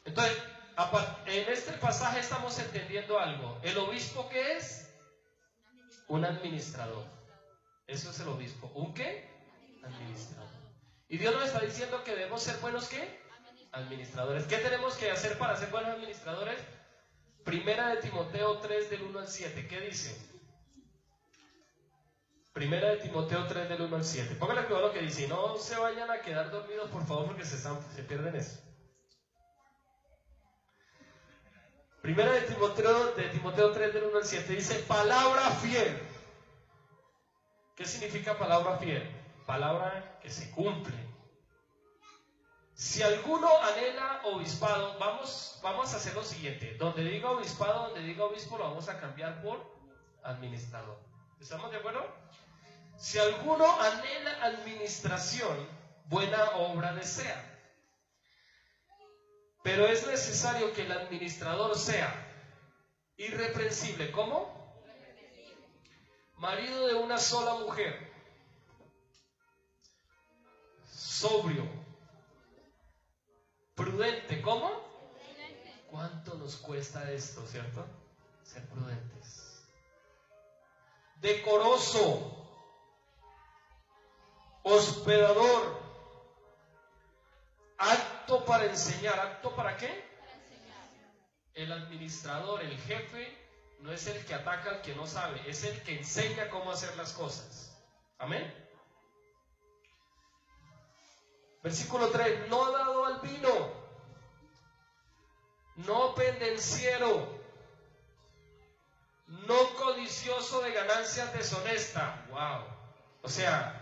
Entonces, en este pasaje estamos entendiendo algo. ¿El obispo qué es? Un administrador. Eso es el obispo. ¿Un qué? Administrador. Y Dios nos está diciendo que debemos ser buenos ¿qué? Administradores. ¿Qué tenemos que hacer para ser buenos administradores? Primera de Timoteo 3, del 1 al 7. ¿Qué dice? Primera de Timoteo 3 del 1 al 7. Póngale cuidado lo que dice. Y no se vayan a quedar dormidos, por favor, porque se pierden eso. Primera de Timoteo 3 del 1 al 7 dice, palabra fiel. ¿Qué significa palabra fiel? Palabra que se cumple. Si alguno anhela obispado, vamos a hacer lo siguiente. Donde diga obispado, donde diga obispo, lo vamos a cambiar por administrador. ¿Estamos de acuerdo? Si alguno anhela administración, buena obra desea. Pero es necesario que el administrador sea irreprensible. ¿Cómo? Marido de una sola mujer. Sobrio. Prudente. ¿Cómo? ¿Cuánto nos cuesta esto, cierto? Ser prudentes. Decoroso. Hospedador. Apto para enseñar. ¿Apto para qué? Para enseñar. El administrador, el jefe, no es el que ataca al que no sabe, es el que enseña cómo hacer las cosas. Amén. Versículo 3. No dado al vino, no pendenciero, no codicioso de ganancias deshonestas. Wow. O sea,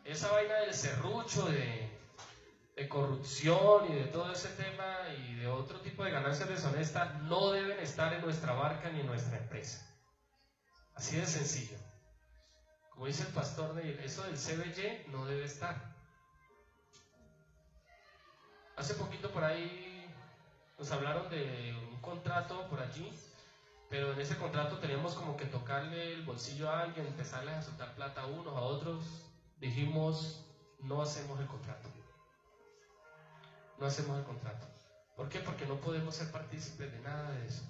esa vaina del serrucho, de corrupción y de todo ese tema y de otro tipo de ganancias deshonestas no deben estar en nuestra barca ni en nuestra empresa. Así de sencillo. Como dice el pastor Neil, eso del CBY no debe estar. Hace poquito por ahí nos hablaron de un contrato por allí, pero en ese contrato teníamos como que tocarle el bolsillo a alguien, empezarles a soltar plata a unos, a otros. Dijimos, no hacemos el contrato. No hacemos el contrato. ¿Por qué? Porque no podemos ser partícipes de nada de eso.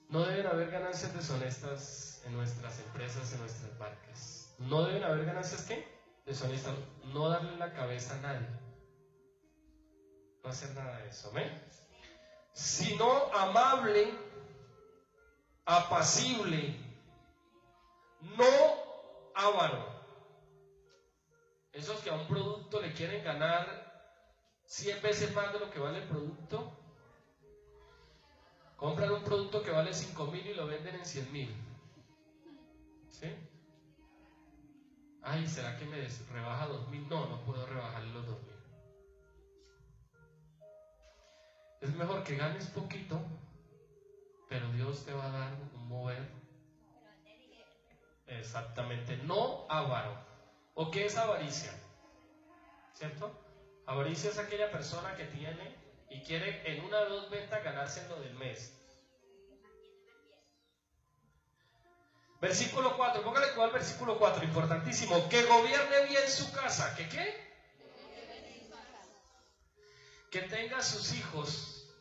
No deben haber ganancias deshonestas en nuestras empresas, en nuestras barcas. No deben haber ganancias, ¿qué? Deshonestas. No darle la cabeza a nadie. No hacer nada de eso, ¿ven? Sino amable, apacible, no avaro. Esos que a un producto le quieren ganar 100 veces más de lo que vale el producto. Compran un producto que vale 5,000 y lo venden en 100,000. ¿Sí? Ay, ¿será que me rebaja 2,000? No, no puedo rebajarle los 2,000. Es mejor que ganes poquito, pero Dios te va a dar un mover. Exactamente, no avaro. ¿O qué es avaricia? ¿Cierto? Avaricia es aquella persona que tiene y quiere en una o dos ventas ganarse en lo del mes. Versículo 4, póngale cuidado al versículo 4, importantísimo. Que gobierne bien su casa. ¿Que qué? Que tenga a sus hijos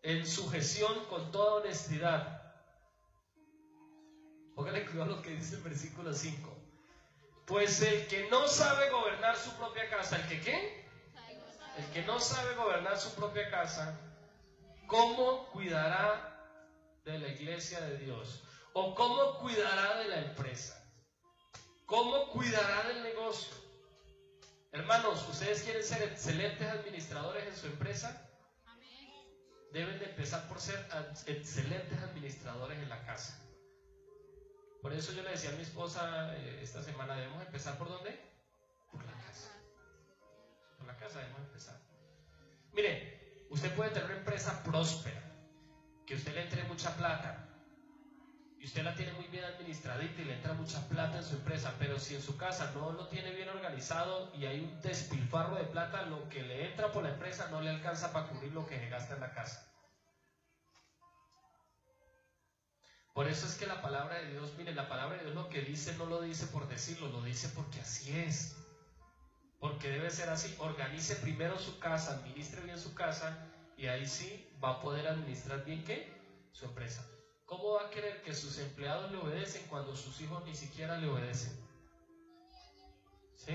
en sujeción con toda honestidad. Póngale cuidado a lo que dice el versículo 5. Pues el que no sabe gobernar su propia casa, ¿el que qué? El que no sabe gobernar su propia casa, ¿cómo cuidará de la iglesia de Dios? ¿O cómo cuidará de la empresa? ¿Cómo cuidará del negocio? Hermanos, ¿ustedes quieren ser excelentes administradores en su empresa? Deben de empezar por ser excelentes administradores en la casa. Por eso yo le decía a mi esposa esta semana, debemos empezar ¿por dónde? Por la casa. Por la casa debemos empezar. Mire, usted puede tener una empresa próspera, que usted le entre mucha plata, y usted la tiene muy bien administradita y le entra mucha plata en su empresa, pero si en su casa no lo tiene bien organizado y hay un despilfarro de plata, lo que le entra por la empresa no le alcanza para cubrir lo que se gasta en la casa. Por eso es que la palabra de Dios, mire, la palabra de Dios lo que dice no lo dice por decirlo, lo dice porque así es. Porque debe ser así. Organice primero su casa, administre bien su casa y ahí sí va a poder administrar bien ¿qué? Su empresa. ¿Cómo va a querer que sus empleados le obedecen cuando sus hijos ni siquiera le obedecen? ¿Sí?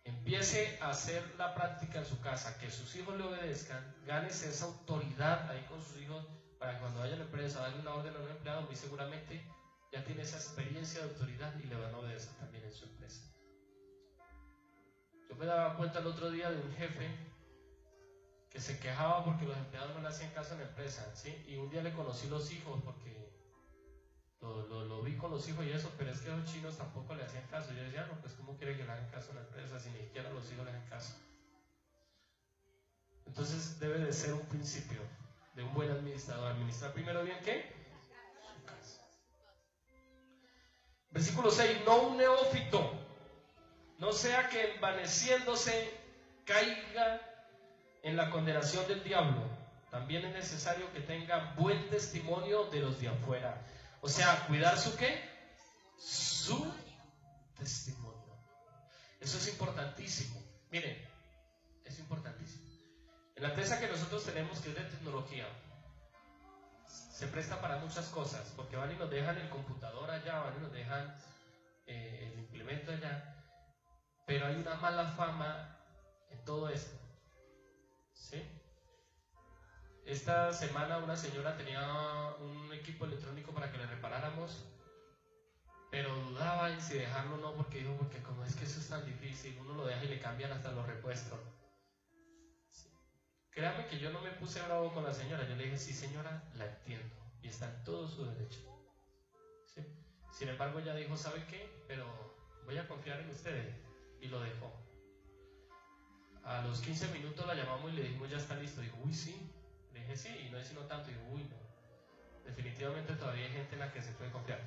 Empiece a hacer la práctica en su casa, que sus hijos le obedezcan, gánese esa autoridad ahí con sus hijos para que cuando vaya a la empresa, darle una orden a un empleado, muy seguramente ya tiene esa experiencia de autoridad y le van a obedecer también en su empresa. Yo me daba cuenta el otro día de un jefe que se quejaba porque los empleados no le hacían caso en la empresa, ¿sí? Y un día le conocí los hijos porque lo vi con los hijos y eso, pero es que los chinos tampoco le hacían caso. Yo decía, no, pues ¿cómo quiere que le hagan caso a la empresa si ni siquiera los hijos le hagan caso? Entonces debe de ser un principio de un buen administrador. Administrar primero bien, ¿qué? Su casa. Versículo 6, no un neófito, no sea que envaneciéndose caiga en la condenación del diablo. También es necesario que tenga buen testimonio de los de afuera. O sea, cuidar su ¿qué? Su testimonio. Eso es importantísimo. Miren, es importantísimo. En la empresa que nosotros tenemos, que es de tecnología, se presta para muchas cosas, porque van y nos dejan el computador allá, van y nos dejan el implemento allá, pero hay una mala fama en todo esto, ¿sí? Esta semana una señora tenía un equipo electrónico para que le reparáramos, pero dudaba en si dejarlo o no, porque dijo, porque como es que eso es tan difícil, uno lo deja y le cambian hasta los repuestos. Sí. Créame que yo no me puse bravo con la señora, yo le dije, sí señora, la entiendo, y está en todo su derecho. ¿Sí? Sin embargo ella dijo, ¿sabe qué? Pero voy a confiar en ustedes, y lo dejó. A los 15 minutos la llamamos y le dijimos, ya está listo. Dijo, uy, sí. Le dije, sí, y no es sino tanto. Dijo, uy, no. Definitivamente todavía hay gente en la que se puede confiar.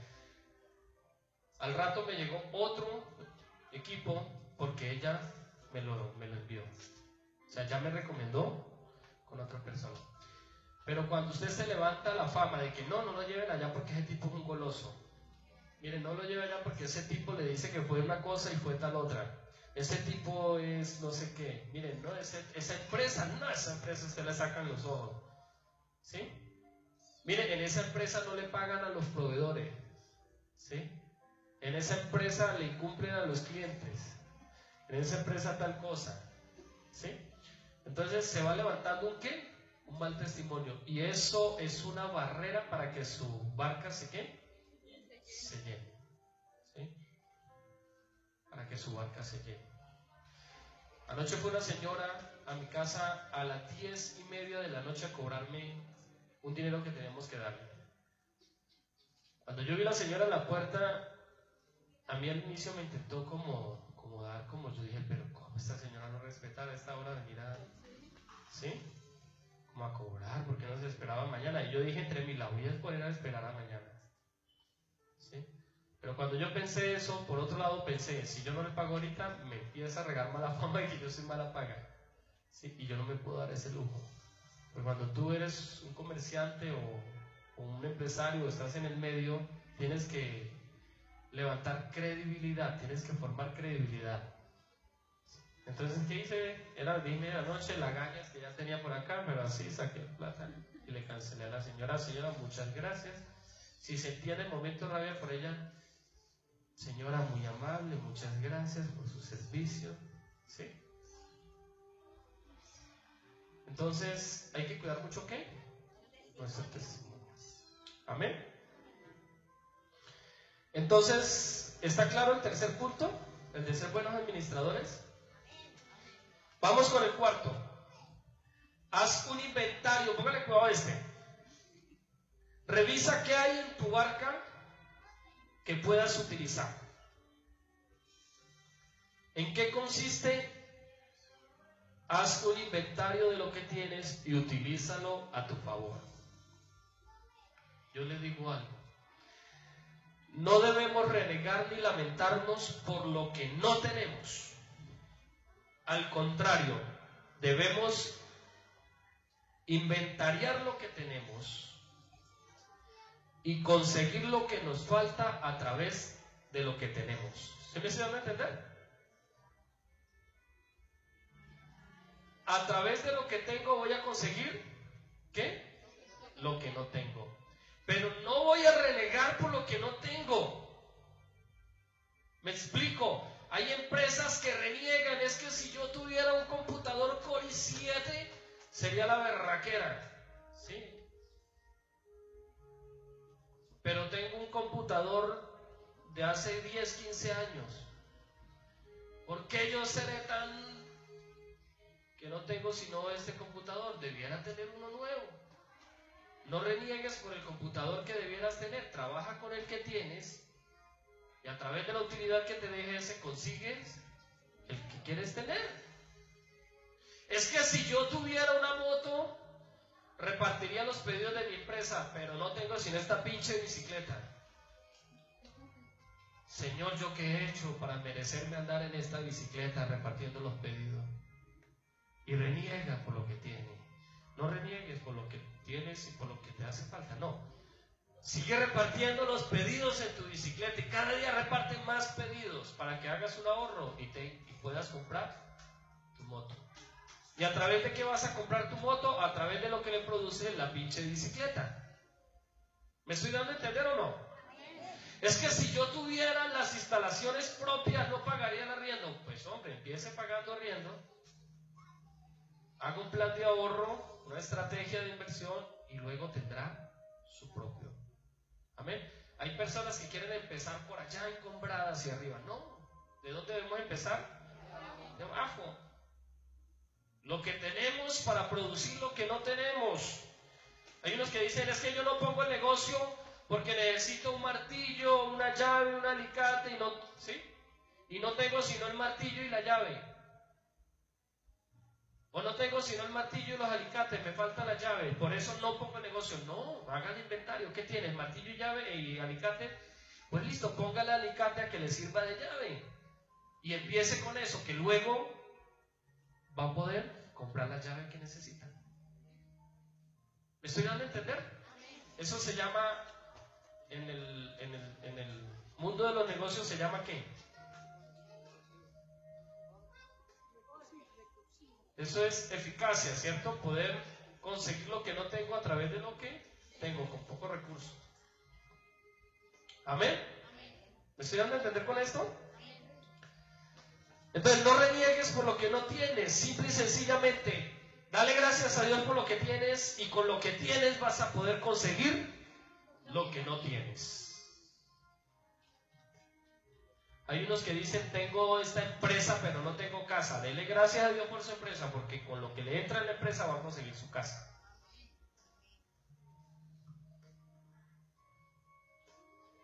Al rato me llegó otro equipo porque ella me lo envió. O sea, ya me recomendó con otra persona. Pero cuando usted se levanta la fama de que no lo lleven allá porque ese tipo es un goloso. Miren, no lo lleven allá porque ese tipo le dice que fue una cosa y fue tal otra. Ese tipo es no sé qué. Miren, no, esa empresa usted le sacan los ojos. ¿Sí? Miren, en esa empresa no le pagan a los proveedores. ¿Sí? En esa empresa le incumplen a los clientes. En esa empresa tal cosa. ¿Sí? Entonces se va levantando un ¿qué? Un mal testimonio. Y eso es una barrera para que su barca se llene. ¿Sí? Para que su barca se llene. Anoche fue una señora a mi casa a las 10:30 de la noche a cobrarme un dinero que teníamos que darle. Cuando yo vi a la señora en la puerta, a mí al inicio me intentó como dar, como yo dije, pero ¿cómo esta señora no respeta a esta hora venir a, ¿sí? Como a cobrar, porque no se esperaba mañana? Y yo dije entre mí, la voy a poner a esperar a mañana. ¿Sí? Pero cuando yo pensé eso, por otro lado pensé, si yo no le pago ahorita, me empieza a regar mala fama de que yo soy mala paga. ¿Sí? Y yo no me puedo dar ese lujo. Porque cuando tú eres un comerciante o un empresario, estás en el medio, tienes que levantar credibilidad, tienes que formar credibilidad. Entonces, ¿qué hice? Era las 10:30 de la noche, lagañas que ya tenía por acá, pero así saqué plata y le cancelé a la señora. Señora, muchas gracias. Si sentía en el momento rabia por ella, señora, muy amable, muchas gracias por su servicio. ¿Sí? Entonces, hay que cuidar mucho ¿qué? Nuestro testimonio. Amén. Entonces, ¿está claro el tercer punto? El de ser buenos administradores. Vamos con el cuarto. Haz un inventario, póngale cuidado a este. Revisa qué hay en tu barca que puedas utilizar. ¿En qué consiste? Haz un inventario de lo que tienes y utilízalo a tu favor. Yo le digo algo. No debemos renegar ni lamentarnos por lo que no tenemos. Al contrario, debemos inventariar lo que tenemos y conseguir lo que nos falta a través de lo que tenemos. ¿Se me está dando a entender? A través de lo que tengo voy a conseguir ¿qué? Lo que no tengo. Pero no voy a renegar por lo que no tengo. ¿Me explico? Hay empresas que reniegan, es que si yo tuviera un computador Core i7 sería la berraquera, ¿sí? pero tengo un computador de hace 10, 15 años. ¿Por qué yo seré tan que no tengo sino este computador? Debiera tener uno nuevo. No reniegues por el computador que debieras tener. Trabaja con el que tienes y a través de la utilidad que te deje ese consigues el que quieres tener. Es que si yo tuviera una moto, repartiría los pedidos de mi empresa, pero no tengo sino esta pinche bicicleta. Señor, ¿yo qué he hecho para merecerme andar en esta bicicleta repartiendo los pedidos? Y reniega por lo que tiene. No reniegues por lo que tienes y por lo que te hace falta, no. Sigue repartiendo los pedidos en tu bicicleta y cada día reparte más pedidos para que hagas un ahorro y puedas comprar tu moto. ¿Y a través de qué vas a comprar tu moto? A través de lo que le produce la pinche bicicleta. ¿Me estoy dando a entender o no? Es que si yo tuviera las instalaciones propias, no pagaría el arriendo. Pues hombre, empiece pagando arriendo. Haga un plan de ahorro, una estrategia de inversión y luego tendrá su propio. Amén. Hay personas que quieren empezar por allá encumbradas hacia arriba. No. ¿De dónde debemos empezar? De abajo. Lo que tenemos para producir lo que no tenemos. Hay unos que dicen, es que yo no pongo el negocio porque necesito un martillo, una llave, un alicate y no tengo sino el martillo y la llave. O no tengo sino el martillo y los alicates, me falta la llave, por eso no pongo el negocio. No, haga el inventario. ¿Qué tienes? ¿Martillo y llave y alicate? Pues listo, póngale alicate a que le sirva de llave. Y empiece con eso, que luego va a poder comprar la llave que necesita. ¿Me estoy dando a entender? Eso se llama, en el mundo de los negocios se llama ¿qué? Eso es eficacia, ¿cierto? Poder conseguir lo que no tengo a través de lo que tengo, con pocos recursos. ¿Amén? ¿Me estoy dando a entender con esto? Entonces no reniegues por lo que no tienes, simple y sencillamente dale gracias a Dios por lo que tienes y con lo que tienes vas a poder conseguir lo que no tienes. Hay unos que dicen, tengo esta empresa pero no tengo casa. Dele gracias a Dios por su empresa, porque con lo que le entra en la empresa va a conseguir su casa.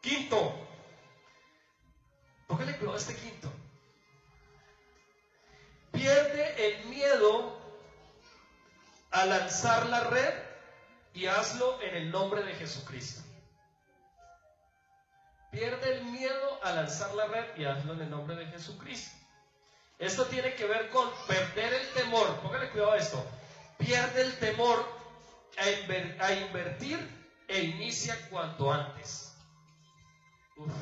Quinto, póngale cuidado a este quinto. Pierde el miedo a lanzar la red y hazlo en el nombre de Jesucristo. Pierde el miedo a lanzar la red y hazlo en el nombre de Jesucristo. Esto tiene que ver con perder el temor. Póngale cuidado a esto. Pierde el temor a invertir e inicia cuanto antes. Uf.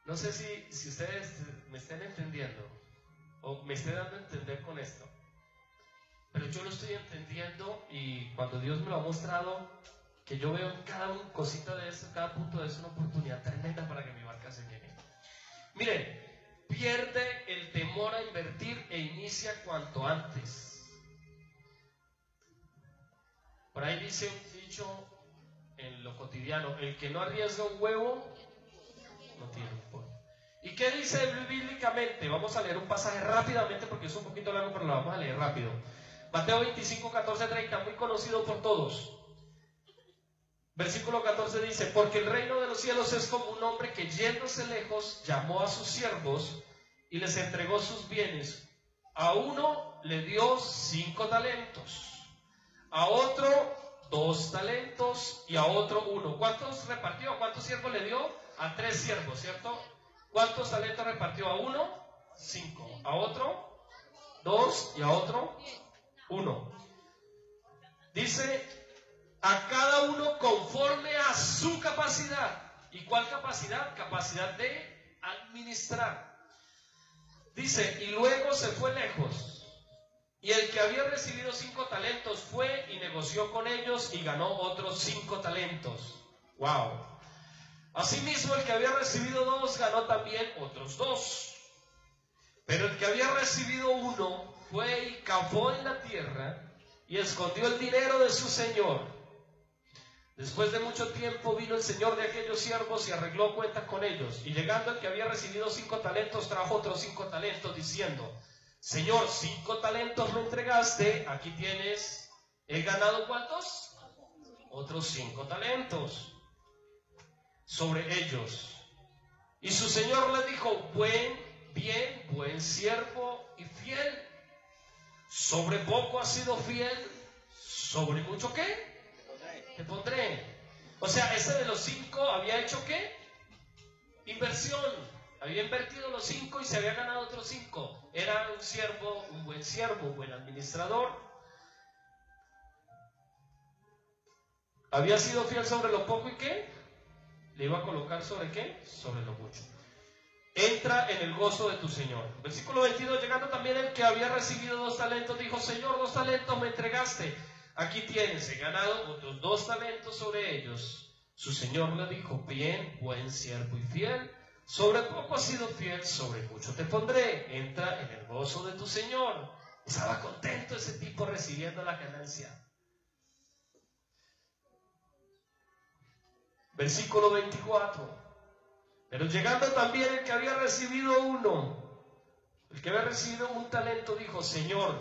No sé si ustedes me estén entendiendo o me estén dando a entender con esto. Pero yo lo estoy entendiendo y cuando Dios me lo ha mostrado, que yo veo en cada cosita de eso, cada punto de eso, una oportunidad tremenda para que mi barca se llene. Miren, pierde el temor a invertir e inicia cuanto antes. Por ahí dice un dicho en lo cotidiano, el que no arriesga un huevo, no tiene un pollo. ¿Y qué dice bíblicamente? Vamos a leer un pasaje rápidamente porque es un poquito largo, pero lo vamos a leer rápido. Mateo 25, 14, 30, muy conocido por todos. Versículo 14 dice, porque el reino de los cielos es como un hombre que yéndose lejos llamó a sus siervos y les entregó sus bienes. A uno le dio 5 talentos, a otro 2 talentos y a otro 1. ¿Cuántos repartió? ¿Cuántos siervos le dio? A 3 siervos, ¿cierto? ¿Cuántos talentos repartió? A uno, 5, a otro 2 y a otro 1. Dice, a cada uno conforme a su capacidad. ¿Y cuál capacidad? Capacidad de administrar. Dice, y luego se fue lejos. Y el que había recibido 5 talentos fue y negoció con ellos y ganó otros 5 talentos. ¡Wow! Asimismo, el que había recibido 2 ganó también otros 2. Pero el que había recibido 1 fue y cavó en la tierra y escondió el dinero de su señor. Después de mucho tiempo vino el señor de aquellos siervos y arregló cuentas con ellos. Y llegando el que había recibido 5 talentos, trajo otros 5 talentos, diciendo: Señor, 5 talentos me entregaste, aquí tienes. ¿He ganado cuántos? Otros 5 talentos sobre ellos. Y su señor le dijo: buen siervo y fiel. Sobre poco has sido fiel, sobre mucho ¿qué? Te pondré. O sea, ese de los 5 había hecho ¿qué? Inversión. Había invertido los 5 y se había ganado otros 5. Era un siervo, un buen administrador. Había sido fiel sobre lo poco y ¿qué? Le iba a colocar sobre ¿qué? Sobre lo mucho. Entra en el gozo de tu Señor. Versículo 22, llegando también el que había recibido 2 talentos, dijo: Señor, 2 talentos me entregaste. Aquí tienes, he ganado otros 2 talentos sobre ellos. Su Señor le dijo: buen siervo y fiel. Sobre poco has sido fiel, sobre mucho te pondré. Entra en el gozo de tu Señor. Estaba contento ese tipo recibiendo la ganancia. Versículo 24. Pero llegando también el que había recibido un talento, dijo: Señor,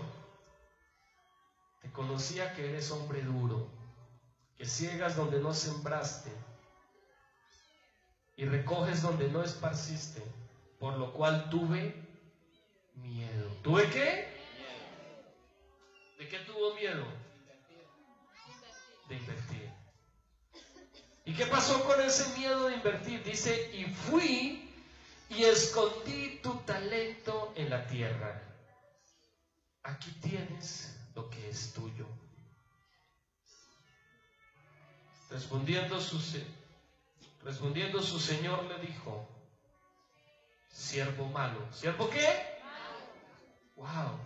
te conocía que eres hombre duro, que ciegas donde no sembraste y recoges donde no esparciste, por lo cual tuve miedo. ¿Tuve qué? ¿De qué tuvo miedo? De invertir. ¿Y qué pasó con ese miedo de invertir? Dice: y fui y escondí tu talento en la tierra. Aquí tienes lo que es tuyo. Respondiendo su señor le dijo: siervo malo. ¿Siervo qué? Malo. Wow.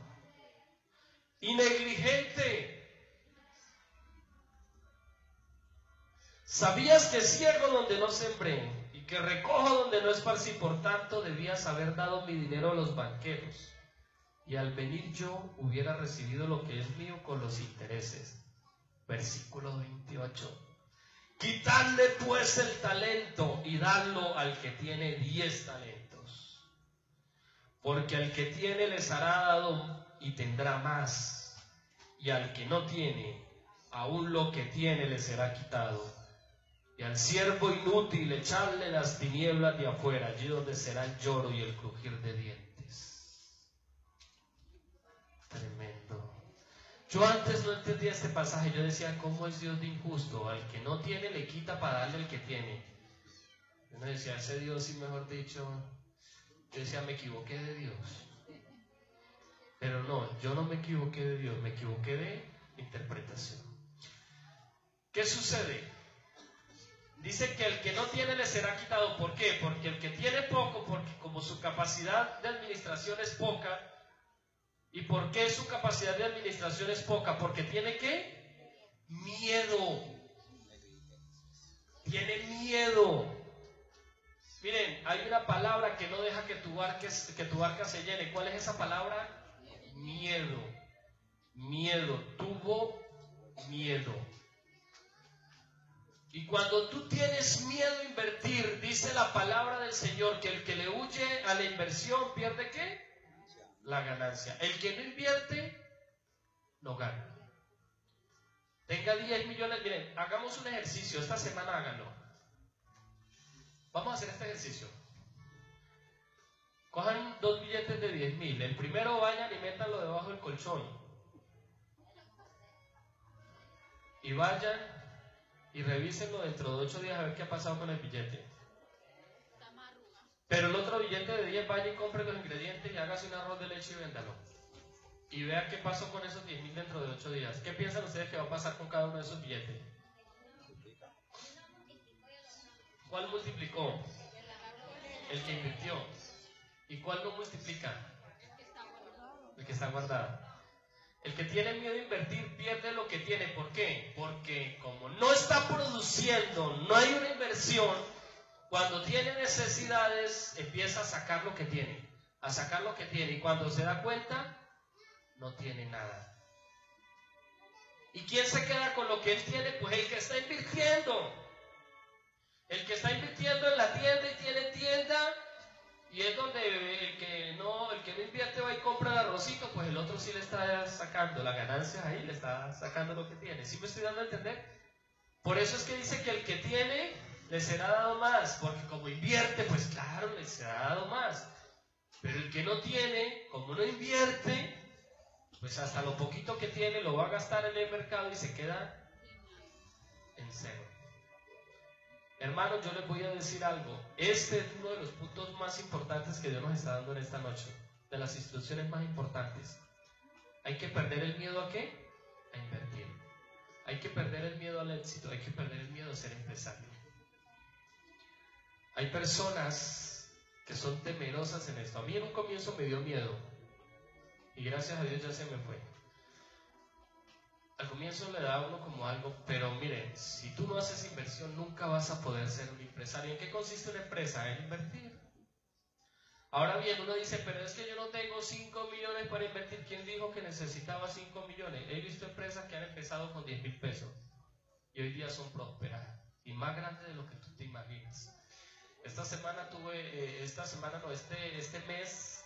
Y negligente. ¿Sabías que ciego donde no sembré y que recojo donde no esparcí? Por tanto, debías haber dado mi dinero a los banqueros, y al venir yo hubiera recibido lo que es mío con los intereses. Versículo 28. Quitadle pues el talento y dadlo al que tiene 10 talentos. Porque al que tiene les hará dado y tendrá más, y al que no tiene, aún lo que tiene le será quitado. Y al siervo inútil echarle las tinieblas de afuera, allí donde será el lloro y el crujir de dientes. Tremendo. Yo antes no entendía este pasaje. Yo decía: ¿cómo es Dios de injusto? Al que no tiene le quita para darle al que tiene. Yo no decía: ese Dios, sí, mejor dicho. Yo decía: me equivoqué de Dios. Pero no, yo no me equivoqué de Dios, me equivoqué de interpretación. ¿Qué sucede? Dice que el que no tiene le será quitado. ¿Por qué? Porque el que tiene poco, porque como su capacidad de administración es poca. ¿Y por qué su capacidad de administración es poca? Porque tiene ¿qué? Miedo. Tiene miedo. Miren, hay una palabra que no deja que tu barca se llene. ¿Cuál es esa palabra? Miedo. Miedo. Tuvo miedo. Y cuando tú tienes miedo a invertir, dice la palabra del Señor que el que le huye a la inversión pierde ¿qué? La ganancia. El que no invierte, no gana. Tenga 10 millones. Miren, hagamos un ejercicio. Esta semana háganlo. Vamos a hacer este ejercicio. Cojan 2 billetes de 10.000. El primero vayan y métanlo debajo del colchón. Y vayan y revísenlo dentro de 8 días a ver qué ha pasado con el billete. Pero el otro billete de 10, vaya y compre los ingredientes y hágase un arroz de leche y véndalo. Y vea qué pasó con esos 10.000 dentro de 8 días. ¿Qué piensan ustedes que va a pasar con cada uno de esos billetes? ¿Cuál multiplicó? El que invirtió. ¿Y cuál no multiplica? El que está guardado. El que tiene miedo a invertir pierde lo que tiene. ¿Por qué? Porque como no está produciendo, no hay una inversión, cuando tiene necesidades empieza a sacar lo que tiene, y cuando se da cuenta no tiene nada. ¿Y quién se queda con lo que él tiene? Pues el que está invirtiendo. El que está invirtiendo en la tienda y tiene tienda, y es donde el que no invierte va y compra el arrocito, pues el otro sí le está sacando las ganancias ahí, le está sacando lo que tiene. ¿Sí me estoy dando a entender? Por eso es que dice que el que tiene le será dado más, porque como invierte, pues claro, le será dado más. Pero el que no tiene, como no invierte, pues hasta lo poquito que tiene lo va a gastar en el mercado y se queda en cero. Hermanos, yo les voy a decir algo. Este es uno de los puntos más importantes que Dios nos está dando en esta noche. De las instrucciones más importantes. Hay que perder el miedo ¿a qué? A invertir. Hay que perder el miedo al éxito. Hay que perder el miedo a ser empresario. Hay personas que son temerosas en esto. A mí en un comienzo me dio miedo. Y gracias a Dios ya se me fue. Al comienzo le da a uno como algo, pero miren, si tú no haces inversión nunca vas a poder ser un empresario. ¿En qué consiste una empresa? En invertir. Ahora bien, uno dice, pero es que yo no tengo 5 millones para invertir. ¿Quién dijo que necesitaba 5 millones? He visto empresas que han empezado con 10,000 pesos y hoy día son prósperas y más grandes de lo que tú te imaginas. Este mes,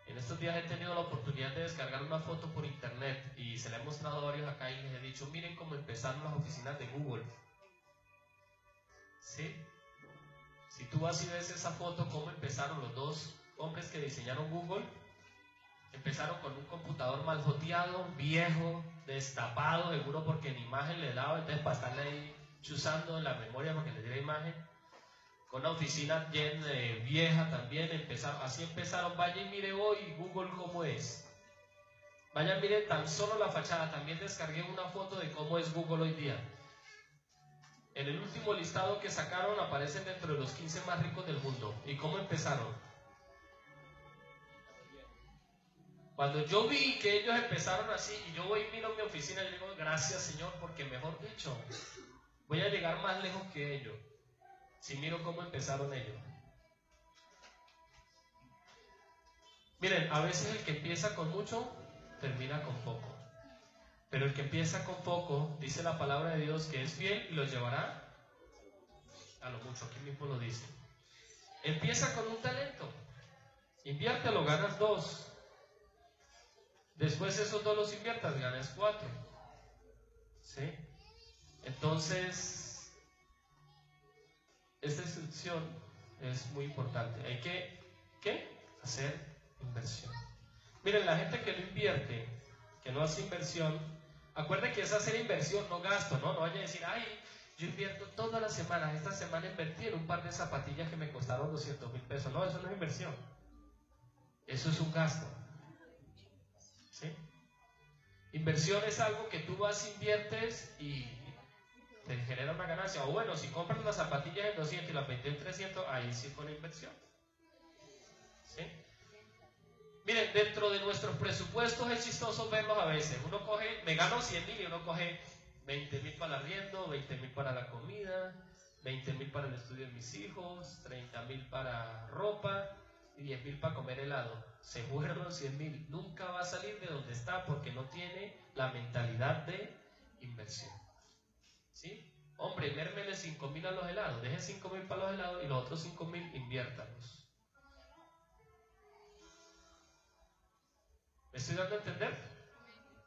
en estos días he tenido la oportunidad de descargar una foto por internet y se la he mostrado a varios acá y les he dicho, miren cómo empezaron las oficinas de Google. ¿Sí? Si tú vas y ves esa foto, cómo empezaron los dos hombres que diseñaron Google, empezaron con un computador mal joteado, viejo, destapado, seguro porque en imagen le daba, entonces para estarle ahí chuzando en la memoria para que le diera imagen. Con una oficina llena de vieja también, así empezaron. Vaya y mire hoy Google cómo es. Vaya y mire tan solo la fachada. También descargué una foto de cómo es Google hoy día. En el último listado que sacaron aparecen dentro de los 15 más ricos del mundo. ¿Y cómo empezaron? Cuando yo vi que ellos empezaron así y yo voy y miro mi oficina y digo, gracias Señor, porque mejor dicho, voy a llegar más lejos que ellos. Si miro cómo empezaron ellos. Miren, a veces el que empieza con mucho, termina con poco. Pero el que empieza con poco, dice la palabra de Dios que es fiel y lo llevará a lo mucho. Aquí mismo lo dice. Empieza con un talento. Inviértelo, ganas 2. Después esos 2 los inviertas, ganas 4. ¿Sí? Entonces, esta instrucción es muy importante. Hay que hacer inversión. Miren, la gente que no invierte, que no hace inversión, acuérdense que es hacer inversión, no gasto, ¿no? No vaya a decir, ay, yo invierto todas las semanas. Esta semana invertí en un par de zapatillas que me costaron 200,000 pesos. No, eso no es inversión. Eso es un gasto. ¿Sí? Inversión es algo que tú vas, inviertes y te genera una ganancia. O bueno, si compras las zapatillas en 200 y las vendes en 300, ahí sí fue una inversión. ¿Sí? Miren, dentro de nuestros presupuestos es chistoso verlos a veces. Uno coge, me gano 100,000 y uno coge 20,000 para el arriendo, 20,000 para la comida, 20,000 para el estudio de mis hijos, 30,000 para ropa y 10,000 para comer helado. Se fueron 100,000. Nunca va a salir de donde está porque no tiene la mentalidad de inversión. ¿Sí? Hombre, mérmele 5,000 a los helados, deje 5,000 para los helados y los otros 5,000 inviértalos. ¿Me estoy dando a entender?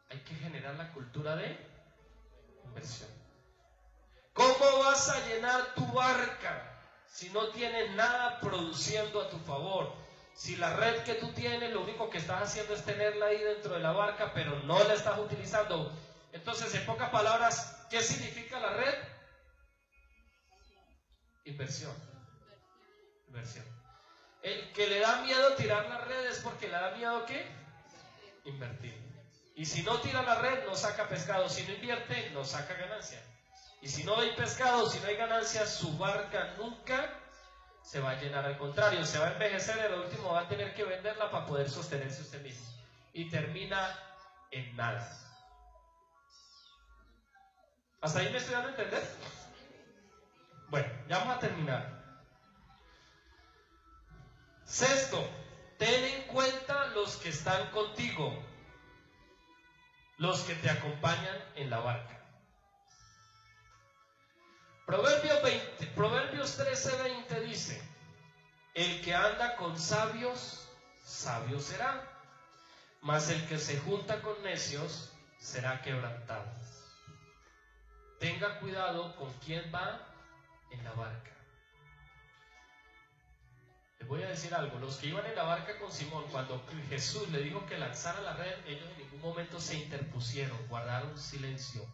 Hay que generar la cultura de inversión. ¿Cómo vas a llenar tu barca si no tienes nada produciendo a tu favor? Si la red que tú tienes, lo único que estás haciendo es tenerla ahí dentro de la barca, pero no la estás utilizando. Entonces, en pocas palabras, ¿qué significa la red? Inversión. Inversión. El que le da miedo tirar la red es porque le da miedo ¿qué? Invertir. Y si no tira la red, no saca pescado. Si no invierte, no saca ganancia. Y si no hay pescado, si no hay ganancia, su barca nunca se va a llenar. Al contrario, se va a envejecer y al último va a tener que venderla para poder sostenerse usted mismo. Y termina en nada. ¿Hasta ahí me estoy dando a entender? Bueno, ya vamos a terminar. Sexto, ten en cuenta los que están contigo. los que te acompañan en la barca. Proverbios 13:20 dice: el que anda con sabios, sabio será, mas el que se junta con necios será quebrantado. Tenga cuidado con quién va en la barca. Les voy a decir algo: los que iban en la barca con Simón, cuando Jesús le dijo que lanzara la red, ellos en ningún momento se interpusieron, guardaron silencio.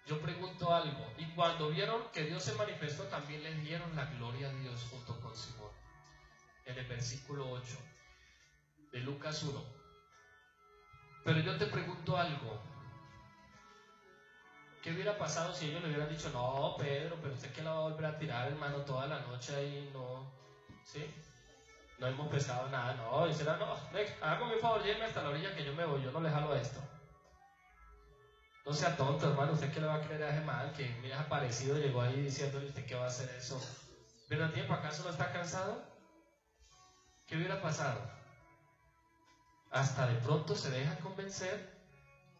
Yo pregunto algo: y cuando vieron que Dios se manifestó, también le dieron la gloria a Dios junto con Simón. En el versículo 8 de Lucas 1. Pero yo te pregunto algo: ¿qué hubiera pasado si ellos le hubieran dicho: no, Pedro, pero usted que la va a volver a tirar, hermano, toda la noche ahí? No, ¿sí? No hemos pescado nada. No, dicen: no, hágame un favor, lléveme hasta la orilla que yo me voy, yo no le jalo a esto. No sea tonto, hermano, usted que le va a creer a ese man que mira aparecido, llegó ahí diciéndole: ¿usted qué va a hacer eso? ¿Verdad tiempo? ¿Acaso no está cansado? ¿Qué hubiera pasado? Hasta de pronto se deja convencer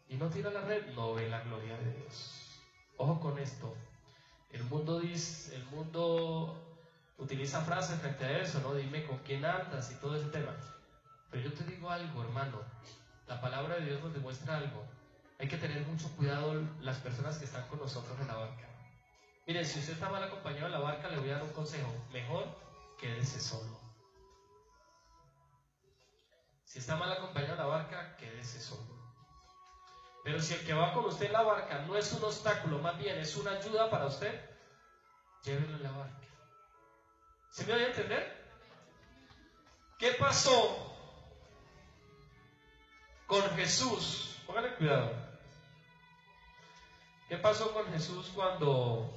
y no tira la red, no ve la gloria de Dios. Ojo con esto. El mundo utiliza frases frente a eso, ¿no? Dime con quién andas y todo ese tema. Pero yo te digo algo, hermano. La palabra de Dios nos demuestra algo. Hay que tener mucho cuidado las personas que están con nosotros en la barca. Miren, si usted está mal acompañado en la barca, le voy a dar un consejo: mejor quédese solo. Si está mal acompañado en la barca, quédese solo. Pero si el que va con usted en la barca no es un obstáculo, más bien es una ayuda para usted, llévelo en la barca. ¿Sí me voy a entender? ¿Qué pasó con Jesús? Pónganle cuidado. ¿Qué pasó con Jesús cuando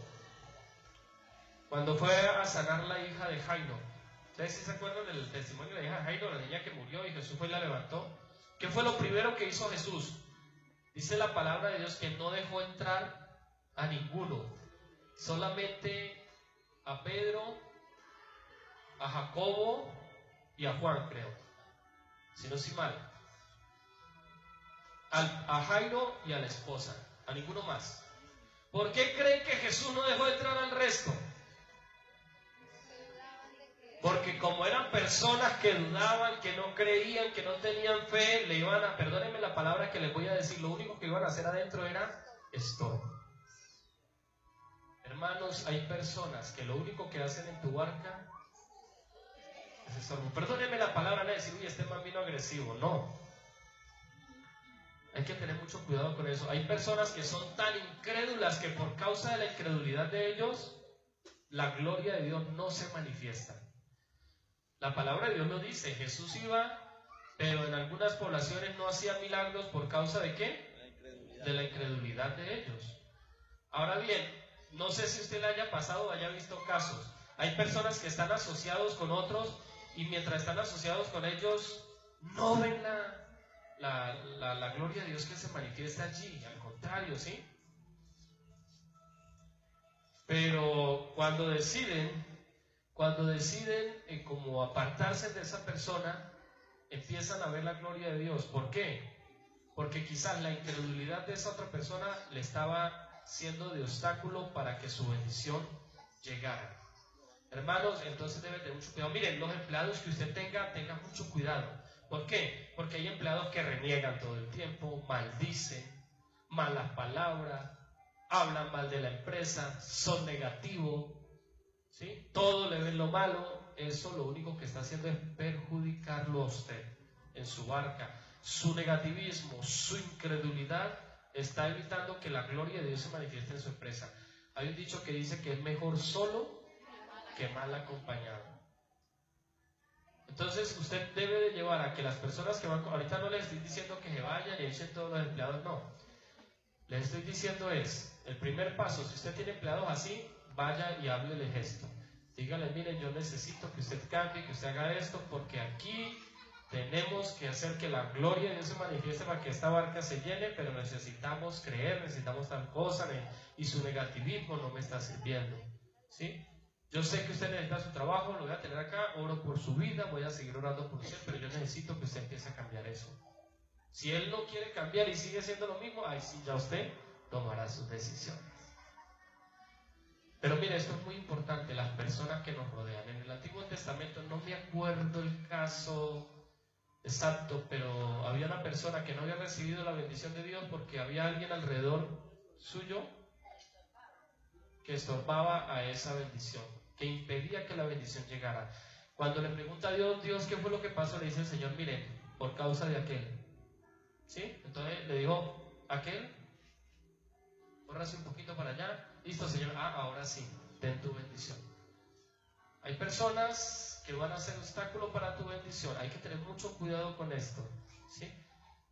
fue a sanar la hija de Jairo? ¿Ustedes sí se acuerdan del testimonio de la hija de Jairo, la niña que murió y Jesús fue y la levantó? ¿Qué fue lo primero que hizo Jesús? Dice la palabra de Dios que no dejó entrar a ninguno, solamente a Pedro, a Jacobo y a Juan, creo, si no estoy mal, a Jairo y a la esposa, a ninguno más. ¿Por qué creen que Jesús no dejó entrar al resto? Porque como eran personas que dudaban, que no creían, que no tenían fe, le iban a, perdónenme la palabra que les voy a decir, lo único que iban a hacer adentro era estorbo. Hermanos, hay personas que lo único que hacen en tu barca es estorbo. Perdónenme la palabra, no es decir: uy, este man vino agresivo. No. Hay que tener mucho cuidado con eso. Hay personas que son tan incrédulas que por causa de la incredulidad de ellos, la gloria de Dios no se manifiesta. La palabra de Dios lo dice: Jesús iba, pero en algunas poblaciones no hacía milagros. ¿Por causa de qué? De la incredulidad de ellos. Ahora bien, no sé si usted le haya pasado o haya visto casos. Hay personas que están asociados con otros y mientras están asociados con ellos no ven la gloria de Dios que se manifiesta allí. Al contrario, ¿sí? Pero cuando deciden como apartarse de esa persona, empiezan a ver la gloria de Dios. ¿Por qué? Porque quizás la incredulidad de esa otra persona le estaba siendo de obstáculo para que su bendición llegara. Hermanos, entonces debe tener mucho cuidado. Miren, los empleados que usted tenga mucho cuidado. ¿Por qué? Porque hay empleados que reniegan todo el tiempo, maldicen, malas palabras, hablan mal de la empresa, son negativos, ¿sí? Todo le ven lo malo. Eso lo único que está haciendo es perjudicarlo a usted en su barca. Su negativismo, su incredulidad está evitando que la gloria de Dios se manifieste en su empresa. Hay un dicho que dice que es mejor solo que mal acompañado. Entonces usted debe de llevar a que las personas que van, ahorita no les estoy diciendo que se vayan y echen todos los empleados, no. Les estoy diciendo el primer paso: si usted tiene empleados así, vaya y háblele esto. Dígale: miren, yo necesito que usted cambie, que usted haga esto, porque aquí tenemos que hacer que la gloria de Dios se manifieste para que esta barca se llene, pero necesitamos creer, necesitamos tal cosa, y su negativismo no me está sirviendo, ¿sí? Yo sé que usted necesita su trabajo, lo voy a tener acá, oro por su vida, voy a seguir orando por usted, pero yo necesito que usted empiece a cambiar eso. Si él no quiere cambiar y sigue siendo lo mismo, ahí sí ya usted tomará sus decisiones. Pero mire, esto es muy importante, las personas que nos rodean. En el Antiguo Testamento, no me acuerdo el caso exacto, pero había una persona que no había recibido la bendición de Dios porque había alguien alrededor suyo que estorbaba a esa bendición, que impedía que la bendición llegara. Cuando le pregunta a Dios, ¿qué fue lo que pasó? Le dice el Señor, miren, por causa de aquel. ¿Sí? Entonces le dijo, aquel, córrase un poquito para allá. Listo, Señor. Ahora sí, ten tu bendición. Hay personas que van a ser obstáculo para tu bendición. Hay que tener mucho cuidado con esto, ¿sí?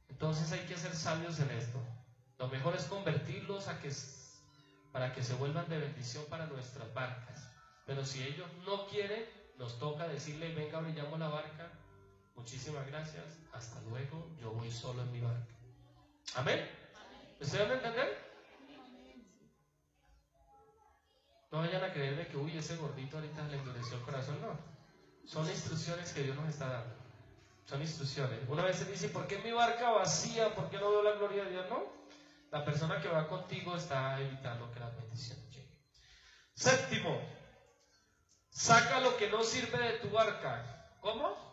Entonces hay que ser sabios en esto. Lo mejor es convertirlos para que se vuelvan de bendición para nuestras barcas. Pero si ellos no quieren, nos toca decirle, venga, brillamos la barca. Muchísimas gracias. Hasta luego. Yo voy solo en mi barca. ¿Amén? ¿Me estoy dando a entender? No vayan a creer de que, uy, ese gordito ahorita le endureció el corazón. No. Son instrucciones que Dios nos está dando. Son instrucciones. Una vez se dice, ¿por qué mi barca vacía? ¿Por qué no veo la gloria de Dios? No. La persona que va contigo está evitando que la bendición llegue. Séptimo, saca lo que no sirve de tu barca. ¿Cómo?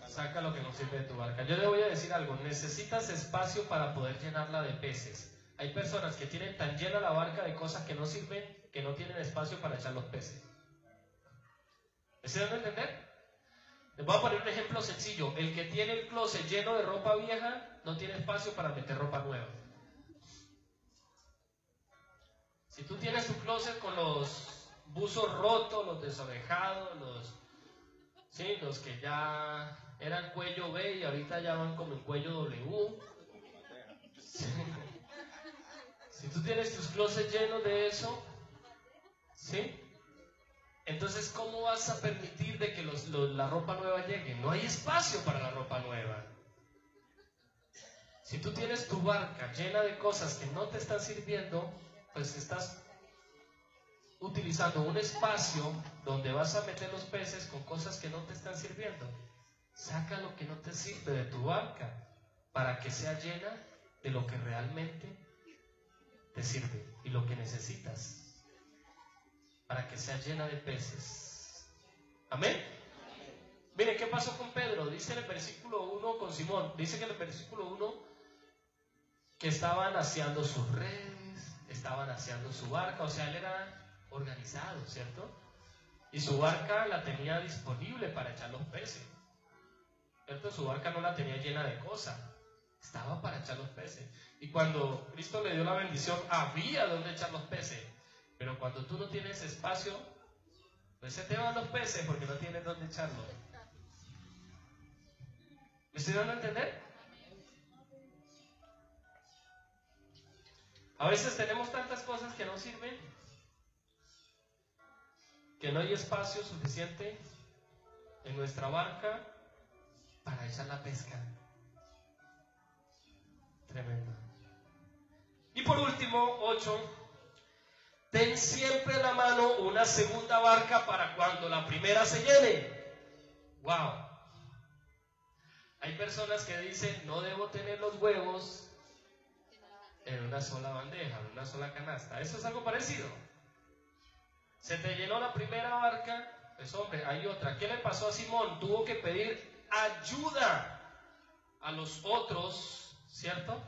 Saca lo que no sirve de tu barca. Yo le voy a decir algo. Necesitas espacio para poder llenarla de peces. Hay personas que tienen tan llena la barca de cosas que no sirven, que no tienen espacio para echar los peces. ¿Me estoy dando a entender? Les voy a poner un ejemplo sencillo. El que tiene el closet lleno de ropa vieja, no tiene espacio para meter ropa nueva. Si tú tienes tu closet con los buzos rotos, los desorejados, los que ya eran cuello B y ahorita ya van como en cuello W. Si tú tienes tus closets llenos de eso, ¿sí? Entonces, ¿cómo vas a permitir de que la ropa nueva llegue? No hay espacio para la ropa nueva. Si tú tienes tu barca llena de cosas que no te están sirviendo, pues estás utilizando un espacio donde vas a meter los peces con cosas que no te están sirviendo. Saca lo que no te sirve de tu barca para que sea llena de lo que realmente te sirve y lo que necesitas, para que sea llena de peces. ¿Amén? Mire, ¿qué pasó con Pedro? Dice en el versículo 1 con Simón, dice que en el versículo 1 que estaban aseando sus redes, estaban aseando su barca, o sea, él era organizado, ¿cierto? Y su barca la tenía disponible para echar los peces, ¿cierto? Su barca no la tenía llena de cosas, estaba para echar los peces. Y cuando Cristo le dio la bendición, había donde echar los peces. Pero cuando tú no tienes espacio, pues se te van los peces porque no tienes donde echarlos. ¿Me estoy dando a entender? A veces tenemos tantas cosas que no sirven, que no hay espacio suficiente en nuestra barca para echar la pesca. Tremendo. Y por último, 8. Ten siempre en la mano una segunda barca para cuando la primera se llene. Wow. Hay personas que dicen, no debo tener los huevos en una sola bandeja, en una sola canasta. Eso es algo parecido. Se te llenó la primera barca, pues hombre, hay otra. ¿Qué le pasó a Simón? Tuvo que pedir ayuda a los otros, ¿cierto?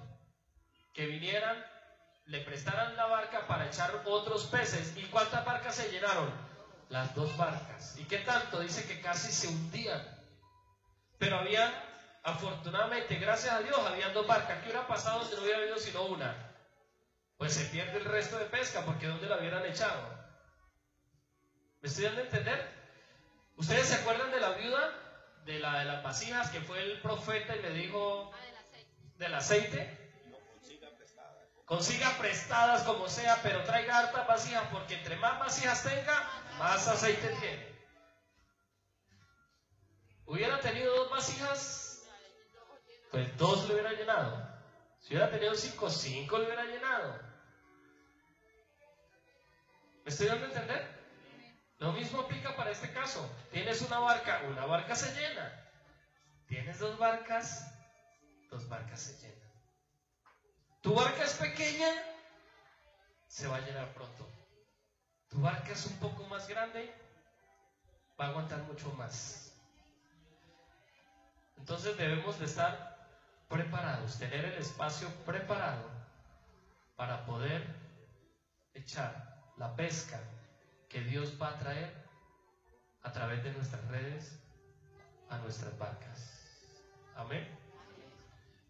Que vinieran, le prestaran la barca para echar otros peces. ¿Y cuántas barcas se llenaron? Las 2 barcas. ¿Y qué tanto? Dice que casi se hundían. Pero había, afortunadamente, gracias a Dios, habían 2 barcas. ¿Qué hubiera pasado si no hubiera habido sino una? Pues se pierde el resto de pesca, porque ¿dónde la hubieran echado? ¿Me estoy dando a entender? ¿Ustedes se acuerdan de la viuda? De las vasijas, que fue el profeta y le dijo del aceite. Consiga prestadas como sea, pero traiga hartas vasijas, porque entre más vasijas tenga, más aceite tiene. Hubiera tenido 2 vasijas, pues 2 le hubiera llenado. Si hubiera tenido 5 le hubiera llenado. ¿Me estoy dando a entender? Lo mismo aplica para este caso. Tienes una barca se llena. Tienes 2 barcas, las barcas se llenan. Tu barca es pequeña, se va a llenar pronto. Tu barca es un poco más grande, va a aguantar mucho más. Entonces debemos de estar preparados, tener el espacio preparado para poder echar la pesca que Dios va a traer a través de nuestras redes a nuestras barcas. Amén.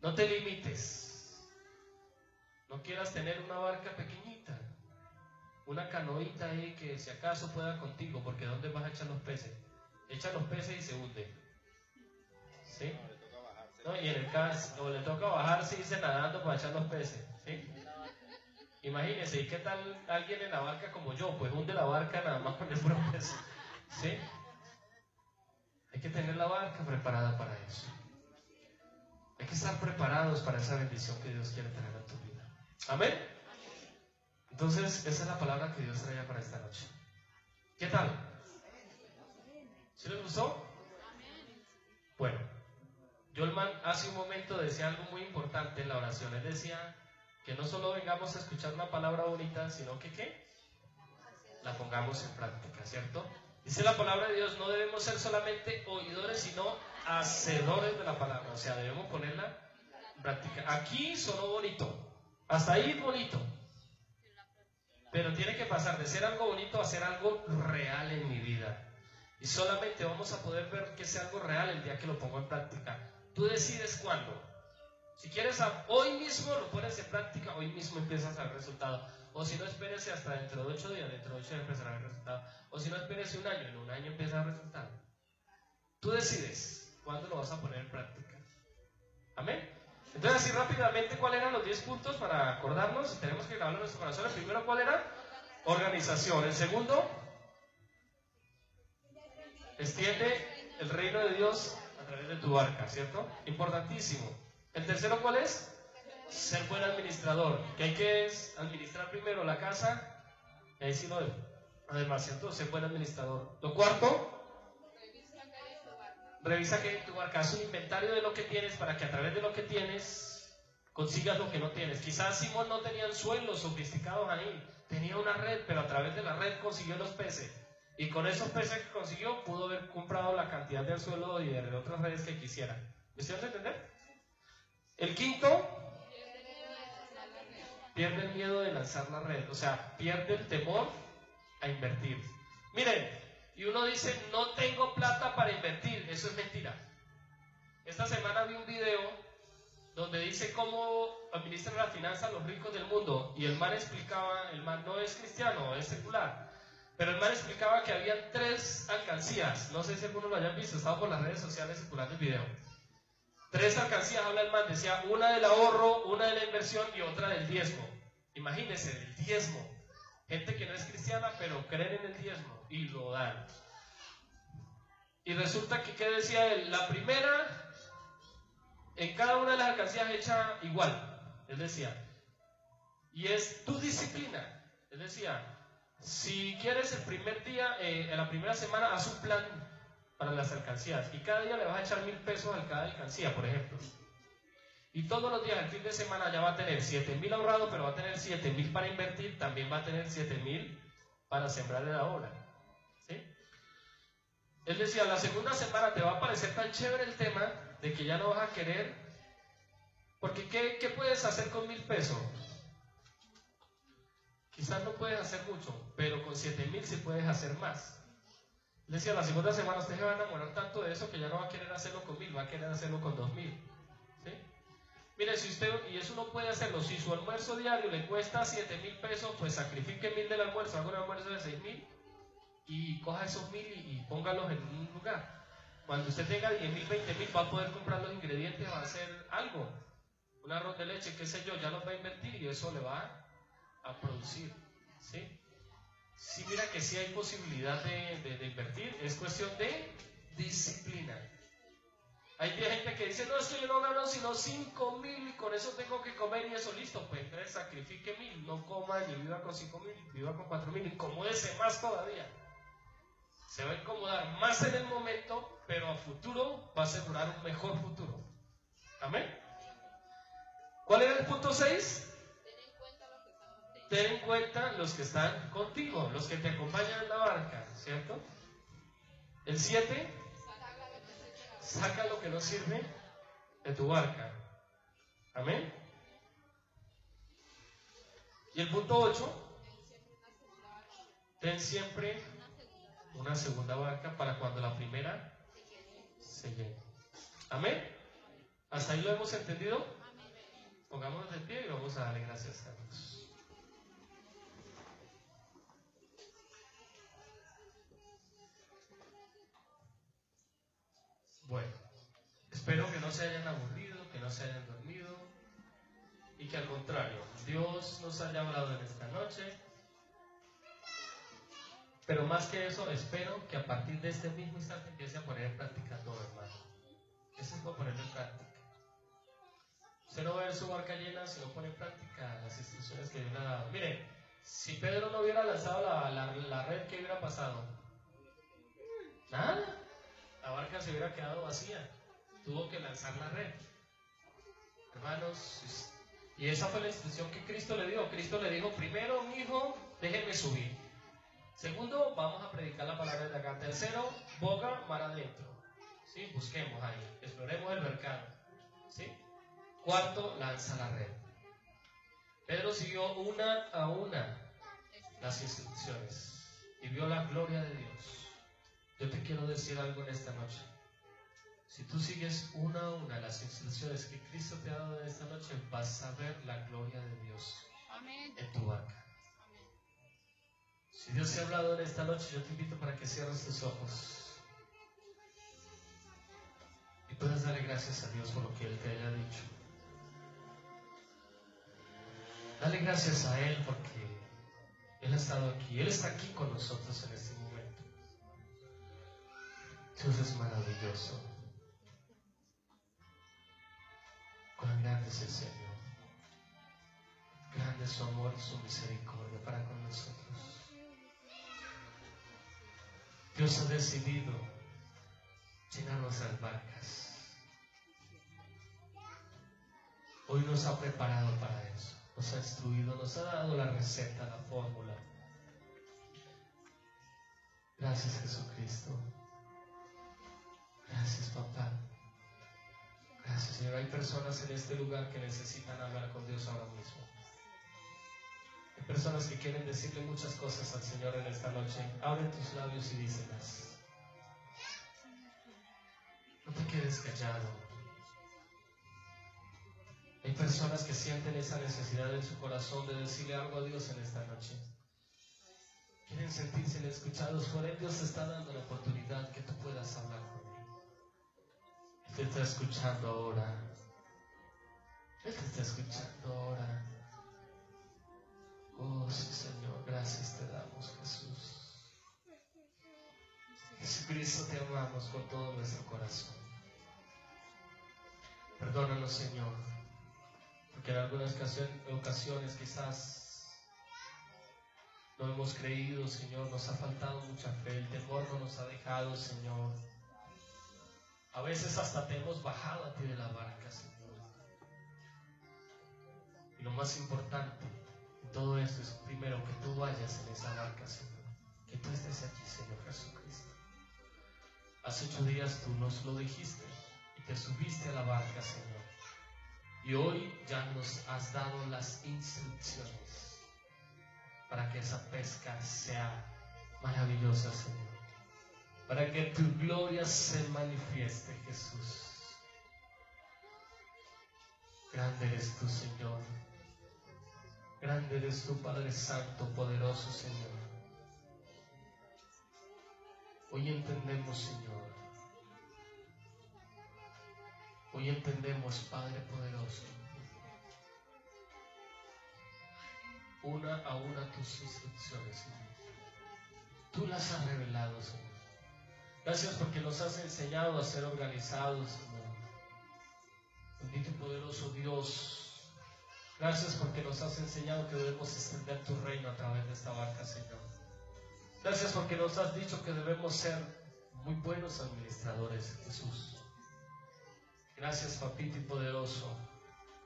No te limites. No quieras tener una barca pequeñita, una canoita ahí que si acaso pueda contigo, porque ¿dónde vas a echar los peces? Echa los peces y se hunde. ¿Sí? No, y en el caso, o le toca bajarse y irse nadando para echar los peces. ¿Sí? Imagínense, ¿y qué tal alguien en la barca como yo? Pues hunde la barca nada más con el puro peso. ¿Sí? Hay que tener la barca preparada para eso. Hay que estar preparados para esa bendición que Dios quiere tener en tu vida. Amén. Entonces, esa es la palabra que Dios traía para esta noche. ¿Qué tal? ¿Sí les gustó? Bueno, Yolman hace un momento decía algo muy importante en la oración. Él decía que no solo vengamos a escuchar una palabra bonita, sino que ¿qué? La pongamos en práctica, ¿cierto? Dice la palabra de Dios, no debemos ser solamente oidores, sino hacedores de la palabra. O sea, debemos ponerla en práctica. Aquí sonó bonito, hasta ahí bonito, pero tiene que pasar de ser algo bonito a ser algo real en mi vida. Y solamente vamos a poder ver que sea algo real el día que lo pongo en práctica. Tú decides cuándo. Si quieres hoy mismo lo pones en práctica, hoy mismo empiezas a ver resultado. O si no, espérese hasta dentro de 8 días, dentro de 8 días empezará a ver resultado. O si no, espérese un año, en un año empieza a ver resultado. Tú decides cuándo lo vas a poner en práctica. Amén. Entonces, así rápidamente, ¿cuáles eran los 10 puntos para acordarnos? Tenemos que grabarlo en nuestro corazón. El primero, ¿cuál era? Organización. El segundo, extiende el reino de Dios a través de tu barca, ¿cierto? Importantísimo. El tercero, ¿cuál es? Ser buen administrador. Que hay que administrar primero la casa, y ahí sí lo debo. Además, ¿cierto? Ser buen administrador. Lo cuarto, revisa que en tu barca haz un inventario de lo que tienes para que a través de lo que tienes consigas lo que no tienes. Quizás Simón no tenía anzuelos sofisticados ahí, tenía una red, pero a través de la red consiguió los peces. Y con esos peces que consiguió, pudo haber comprado la cantidad de anzuelos y de otras redes que quisiera. ¿Me estoy haciendo entender? El quinto, pierde el miedo de lanzar la red. O sea, pierde el temor a invertir. Miren, y uno dice, no tengo plata para invertir. Eso es mentira. Esta semana vi un video donde dice cómo administran las finanzas los ricos del mundo. Y el man explicaba, el man no es cristiano, es secular. Pero el man explicaba que habían 3 alcancías. No sé si algunos lo hayan visto, estaba por las redes sociales circulando el video. 3 alcancías, habla el man, decía, una del ahorro, una de la inversión y otra del diezmo. Imagínense, el diezmo. Gente que no es cristiana, pero creen en el diezmo y lo dan. Y resulta que, ¿qué decía él? La primera, en cada una de las alcancías hecha igual. Él decía, y es tu disciplina. Él decía, si quieres el primer día, en la primera semana, haz un plan para las alcancías. Y cada día le vas a echar 1,000 pesos a cada alcancía, por ejemplo. Y todos los días, el fin de semana, ya va a tener 7,000 ahorrado, pero va a tener 7,000 para invertir, también va a tener 7,000 para sembrar en la obra. ¿Sí? Él decía, la segunda semana te va a parecer tan chévere el tema de que ya no vas a querer, porque ¿qué puedes hacer con 1,000 pesos? Quizás no puedes hacer mucho, pero con 7,000 sí puedes hacer más. Él decía, la segunda semana usted se va a enamorar tanto de eso que ya no va a querer hacerlo con 1,000, va a querer hacerlo con 2,000. ¿Sí? Mire, si usted, y eso no puede hacerlo, si su almuerzo diario le cuesta 7,000 pesos, pues sacrifique 1,000 del almuerzo, haga un almuerzo de 6,000 y coja esos 1,000 y póngalos en un lugar. Cuando usted tenga 10,000, 20,000, va a poder comprar los ingredientes, va a hacer algo, un arroz de leche, qué sé yo, ya los va a invertir y eso le va a producir. ¿Sí? Sí, mira que sí hay posibilidad de invertir, es cuestión de disciplina. Hay gente que dice, no, es que yo no gano sino 5,000 y con eso tengo que comer y eso listo, pues entonces sacrifique 1,000, no coma ni viva con 5,000, viva con 4,000, incomódese más todavía. Se va a incomodar más en el momento, pero a futuro va a asegurar un mejor futuro. Amén. punto 6. Ten en cuenta los que están contigo, los que te acompañan en la barca, ¿cierto? El 7. Saca lo que no sirve de tu barca. Amén. Y el punto 8. Ten siempre una segunda barca para cuando la primera se llene. Amén. ¿Hasta ahí lo hemos entendido? Pongámonos de pie y vamos a darle gracias a Dios. Bueno, espero que no se hayan aburrido, que no se hayan dormido y que al contrario, Dios nos haya hablado en esta noche. Pero más que eso, espero que a partir de este mismo instante empiece a poner en práctica todo, hermano. Eso es para ponerlo en práctica. Usted no va a ver su barca llena si no pone en práctica las instrucciones que Dios le ha dado. Miren, si Pedro no hubiera lanzado la red, ¿qué hubiera pasado? Nada. La barca se hubiera quedado vacía. Tuvo que lanzar la red. Hermanos, y esa fue la instrucción que Cristo le dio. Cristo le dijo, primero, mi hijo, déjenme subir. Segundo, vamos a predicar la palabra de acá. Tercero, boga mar adentro. ¿Sí? Busquemos ahí, exploremos el mercado. ¿Sí? Cuarto, lanza la red. Pedro siguió una a una las instrucciones y vio la gloria de Dios. Yo te quiero decir algo en esta noche. Si tú sigues una a una las instrucciones que Cristo te ha dado en esta noche, vas a ver la gloria de Dios en tu barca. Si Dios te ha hablado en esta noche, yo te invito para que cierres tus ojos y puedas darle gracias a Dios por lo que Él te haya dicho. Dale gracias a Él porque Él ha estado aquí. Él está aquí con nosotros en este momento. Dios es maravilloso. Cuán grande es el Señor. Grande es su amor y su misericordia para con nosotros. Dios ha decidido llenar nuestras barcas. Hoy nos ha preparado para eso. Nos ha instruido, nos ha dado la receta, la fórmula. Gracias, Jesucristo. Gracias, papá. Gracias, Señor. Hay personas en este lugar que necesitan hablar con Dios ahora mismo. Hay personas que quieren decirle muchas cosas al Señor en esta noche. Abre tus labios y díselas. No te quedes callado. Hay personas que sienten esa necesidad en su corazón de decirle algo a Dios en esta noche. Quieren sentirse escuchados. Por él Dios te está dando la oportunidad que tú puedas hablar con Él. Él te está escuchando ahora. Él te está escuchando ahora. Oh, sí, Señor, gracias te damos, Jesús. Jesucristo, te amamos con todo nuestro corazón. Perdónanos, Señor, porque en algunas ocasiones quizás no hemos creído, Señor, nos ha faltado mucha fe, el temor no nos ha dejado, Señor. A veces hasta te hemos bajado a ti de la barca, Señor. Y lo más importante de todo esto es primero que tú vayas en esa barca, Señor. Que tú estés aquí, Señor Jesucristo. Hace 8 días tú nos lo dijiste y te subiste a la barca, Señor. Y hoy ya nos has dado las instrucciones para que esa pesca sea maravillosa, Señor. Para que tu gloria se manifieste, Jesús. Grande eres tú, Señor. Grande eres tú, Padre Santo, poderoso, Señor. Hoy entendemos, Señor. Hoy entendemos, Padre poderoso. Una a una tus instrucciones, Señor. Tú las has revelado, Señor. Gracias porque nos has enseñado a ser organizados, Señor. Bendito y poderoso Dios. Gracias porque nos has enseñado que debemos extender tu reino a través de esta barca, Señor. Gracias porque nos has dicho que debemos ser muy buenos administradores, Jesús. Gracias, papito y poderoso,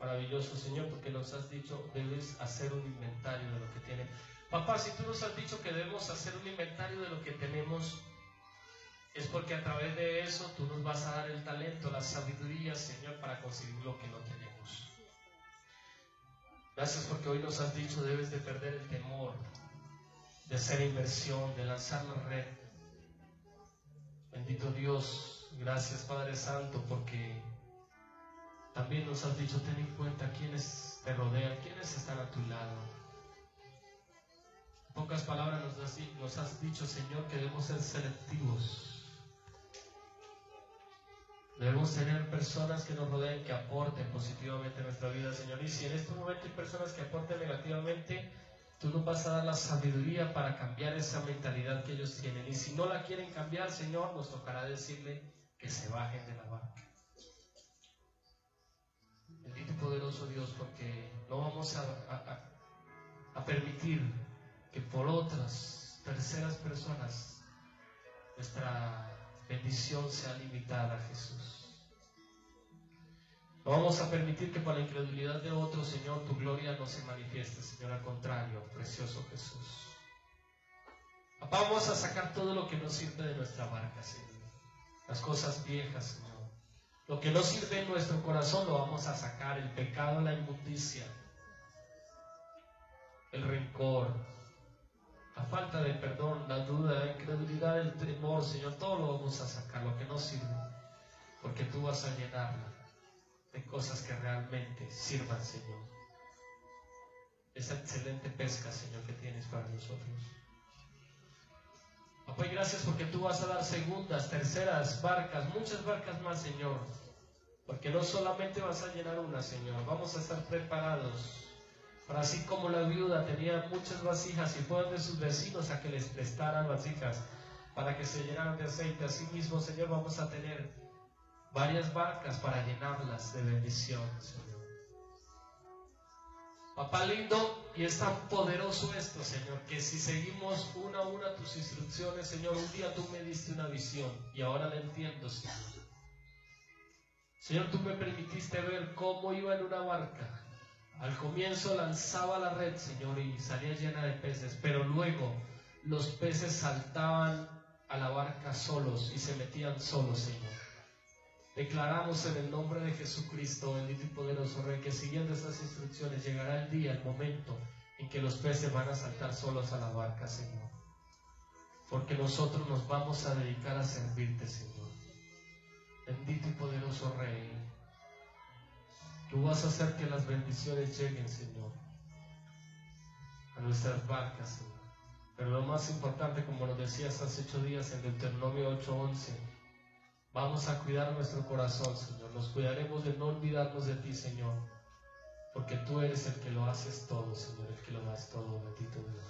Maravilloso, Señor, porque nos has dicho, debes hacer un inventario de lo que tienes. Papá, si tú nos has dicho que debemos hacer un inventario de lo que tenemos, es porque a través de eso tú nos vas a dar el talento, la sabiduría, Señor, para conseguir lo que no tenemos. Gracias porque hoy nos has dicho, debes de perder el temor, de hacer inversión, de lanzar la red. Bendito Dios, gracias Padre Santo, porque también nos has dicho, ten en cuenta quiénes te rodean, quiénes están a tu lado. En pocas palabras nos has dicho, Señor, que debemos ser selectivos. Debemos tener personas que nos rodeen, que aporten positivamente a nuestra vida, Señor. Y si en este momento hay personas que aporten negativamente, tú nos vas a dar la sabiduría para cambiar esa mentalidad que ellos tienen. Y si no la quieren cambiar, Señor, nos tocará decirle que se bajen de la barca. Bendito y poderoso Dios, porque no vamos a permitir que por otras, terceras personas, nuestra bendición sea limitada, Jesús. No vamos a permitir que por la incredulidad de otros, Señor, tu gloria no se manifieste, Señor, al contrario, precioso Jesús. Vamos a sacar todo lo que no sirve de nuestra barca, Señor. Las cosas viejas, Señor. Lo que no sirve en nuestro corazón lo vamos a sacar, el pecado, la inmundicia, el rencor, la falta de perdón, la duda, la incredulidad, el temor, Señor, todo lo vamos a sacar, lo que no sirve, porque tú vas a llenarla de cosas que realmente sirvan, Señor. Esa excelente pesca, Señor, que tienes para nosotros. Papá, y gracias porque tú vas a dar segundas, terceras barcas, muchas barcas más, Señor, porque no solamente vas a llenar una, Señor, vamos a estar preparados para, así como la viuda tenía muchas vasijas y fueron de sus vecinos a que les prestaran vasijas para que se llenaran de aceite, así mismo, Señor, vamos a tener varias barcas para llenarlas de bendición, Señor. Papá lindo, y es tan poderoso esto, Señor, que si seguimos una a una tus instrucciones, Señor, un día tú me diste una visión y ahora la entiendo, Señor. Señor, tú me permitiste ver cómo iba en una barca. Al comienzo lanzaba la red, Señor, y salía llena de peces, pero luego los peces saltaban a la barca solos y se metían solos, Señor. Declaramos en el nombre de Jesucristo, bendito y poderoso Rey, que siguiendo estas instrucciones llegará el día, el momento en que los peces van a saltar solos a la barca, Señor. Porque nosotros nos vamos a dedicar a servirte, Señor. Bendito y poderoso Rey, tú vas a hacer que las bendiciones lleguen, Señor, a nuestras barcas, Señor. Pero lo más importante, como nos decías hace 8 días en Deuteronomio 8:11, vamos a cuidar nuestro corazón, Señor. Nos cuidaremos de no olvidarnos de ti, Señor, porque tú eres el que lo haces todo, Señor, el que lo das todo, bendito Dios.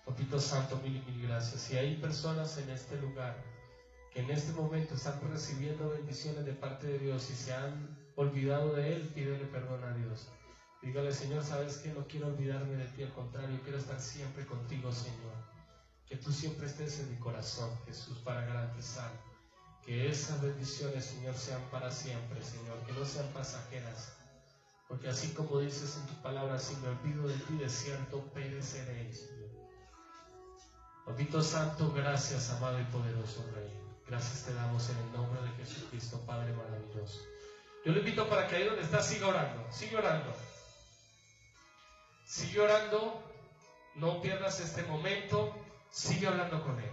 Papito Santo, mil gracias. Si hay personas en este lugar que en este momento están recibiendo bendiciones de parte de Dios y se han olvidado de Él, pídele perdón a Dios. Dígale, Señor, ¿sabes qué? No quiero olvidarme de ti, al contrario, quiero estar siempre contigo, Señor. Que tú siempre estés en mi corazón, Jesús, para garantizar que esas bendiciones, Señor, sean para siempre, Señor, que no sean pasajeras. Porque así como dices en tu palabra, si me olvido de ti, de cierto pereceré, Señor. Papito Santo, gracias, amado y poderoso Rey. Gracias te damos en el nombre de Jesucristo, Padre maravilloso. Yo le invito para que ahí donde está siga orando, sigue orando. Sigue orando, no pierdas este momento, sigue hablando con Él.